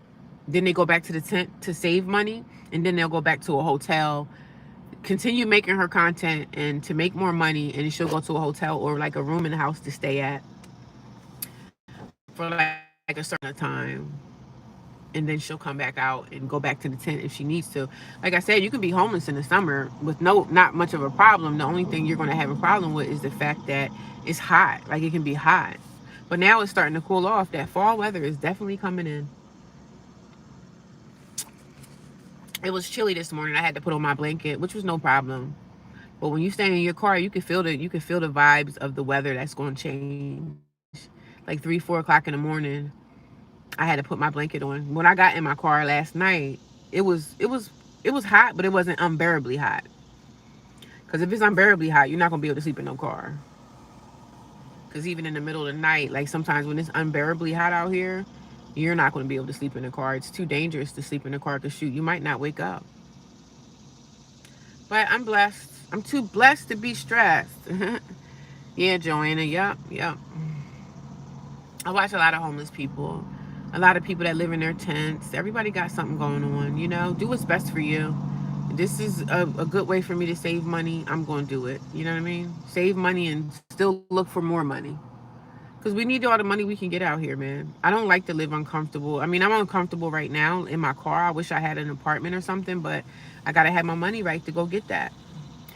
then they go back to the tent to save money, and then they'll go back to a hotel, continue making her content and to make more money, and she'll go to a hotel or like a room in the house to stay at for like a certain time. and then she'll come back out and go back to the tent if she needs to. Like I said, you can be homeless in the summer with not much of a problem. The only thing you're going to have a problem with is the fact that it's hot. Like it can be hot. But now it's starting to cool off. That fall weather is definitely coming in. It was chilly this morning. I had to put on my blanket, which was no problem. But when you stand in your car, you can feel the vibes of the weather that's going to change. Like 3, 4 o'clock in the morning, I had to put my blanket on. When I got in my car last night, it was it was it was hot, but it wasn't unbearably hot. Because if it's unbearably hot, you're not gonna be able to sleep in no car. Because even in the middle of the night, like sometimes when it's unbearably hot out here, you're not gonna be able to sleep in the car. It's too dangerous to sleep in the car because shoot, you might not wake up. But I'm blessed. I'm too blessed to be stressed. Yeah, Joanna. Yep, yep. I watch a lot of homeless people, a lot of people that live in their tents. Everybody got something going on, you know? Do what's best for you. This is a good way for me to save money. I'm going to do it. You know what I mean? Save money and still look for more money. Because we need all the money we can get out here, man. I don't like to live uncomfortable. I mean, I'm uncomfortable right now in my car. I wish I had an apartment or something, but I got to have my money right to go get that.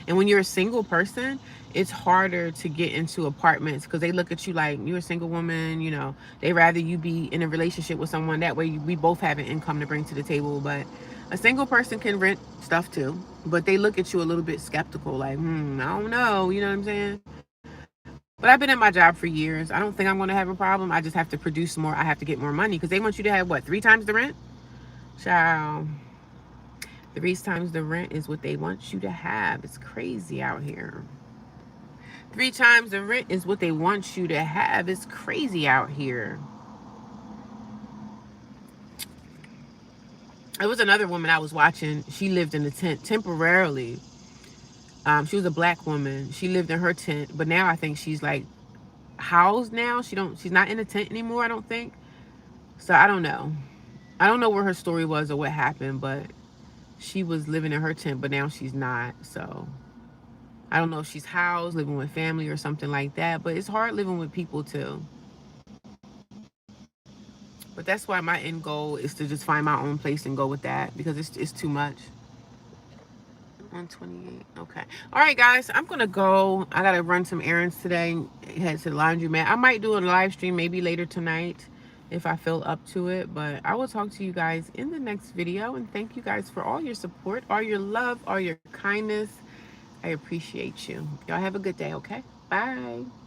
And when you're a single person, it's harder to get into apartments because they look at you like you're a single woman. You know, they rather you be in a relationship with someone. That way, we both have an income to bring to the table. But a single person can rent stuff too, but they look at you a little bit skeptical, like, I don't know. You know what I'm saying? But I've been at my job for years. I don't think I'm going to have a problem. I just have to produce more. I have to get more money because they want you to have what, 3 times the rent? Child. 3 times the rent is what they want you to have. It's crazy out here. 3 times the rent is what they want you to have. It's crazy out here. There was another woman I was watching. She lived in a tent temporarily. She was a black woman. She lived in her tent, but now I think she's like housed now. She's not in a tent anymore, I don't think. So I don't know. I don't know where her story was or what happened, but she was living in her tent, but now she's not. So I don't know if she's housed, living with family or something like that. But it's hard living with people too. But that's why my end goal is to just find my own place and go with that because it's too much. 128. Okay. All right, guys. I'm gonna go. I gotta run some errands today. Head to the laundromat. I might do a live stream maybe later tonight if I feel up to it. But I will talk to you guys in the next video. And thank you guys for all your support, all your love, all your kindness. I appreciate you. Y'all have a good day. Okay. Bye.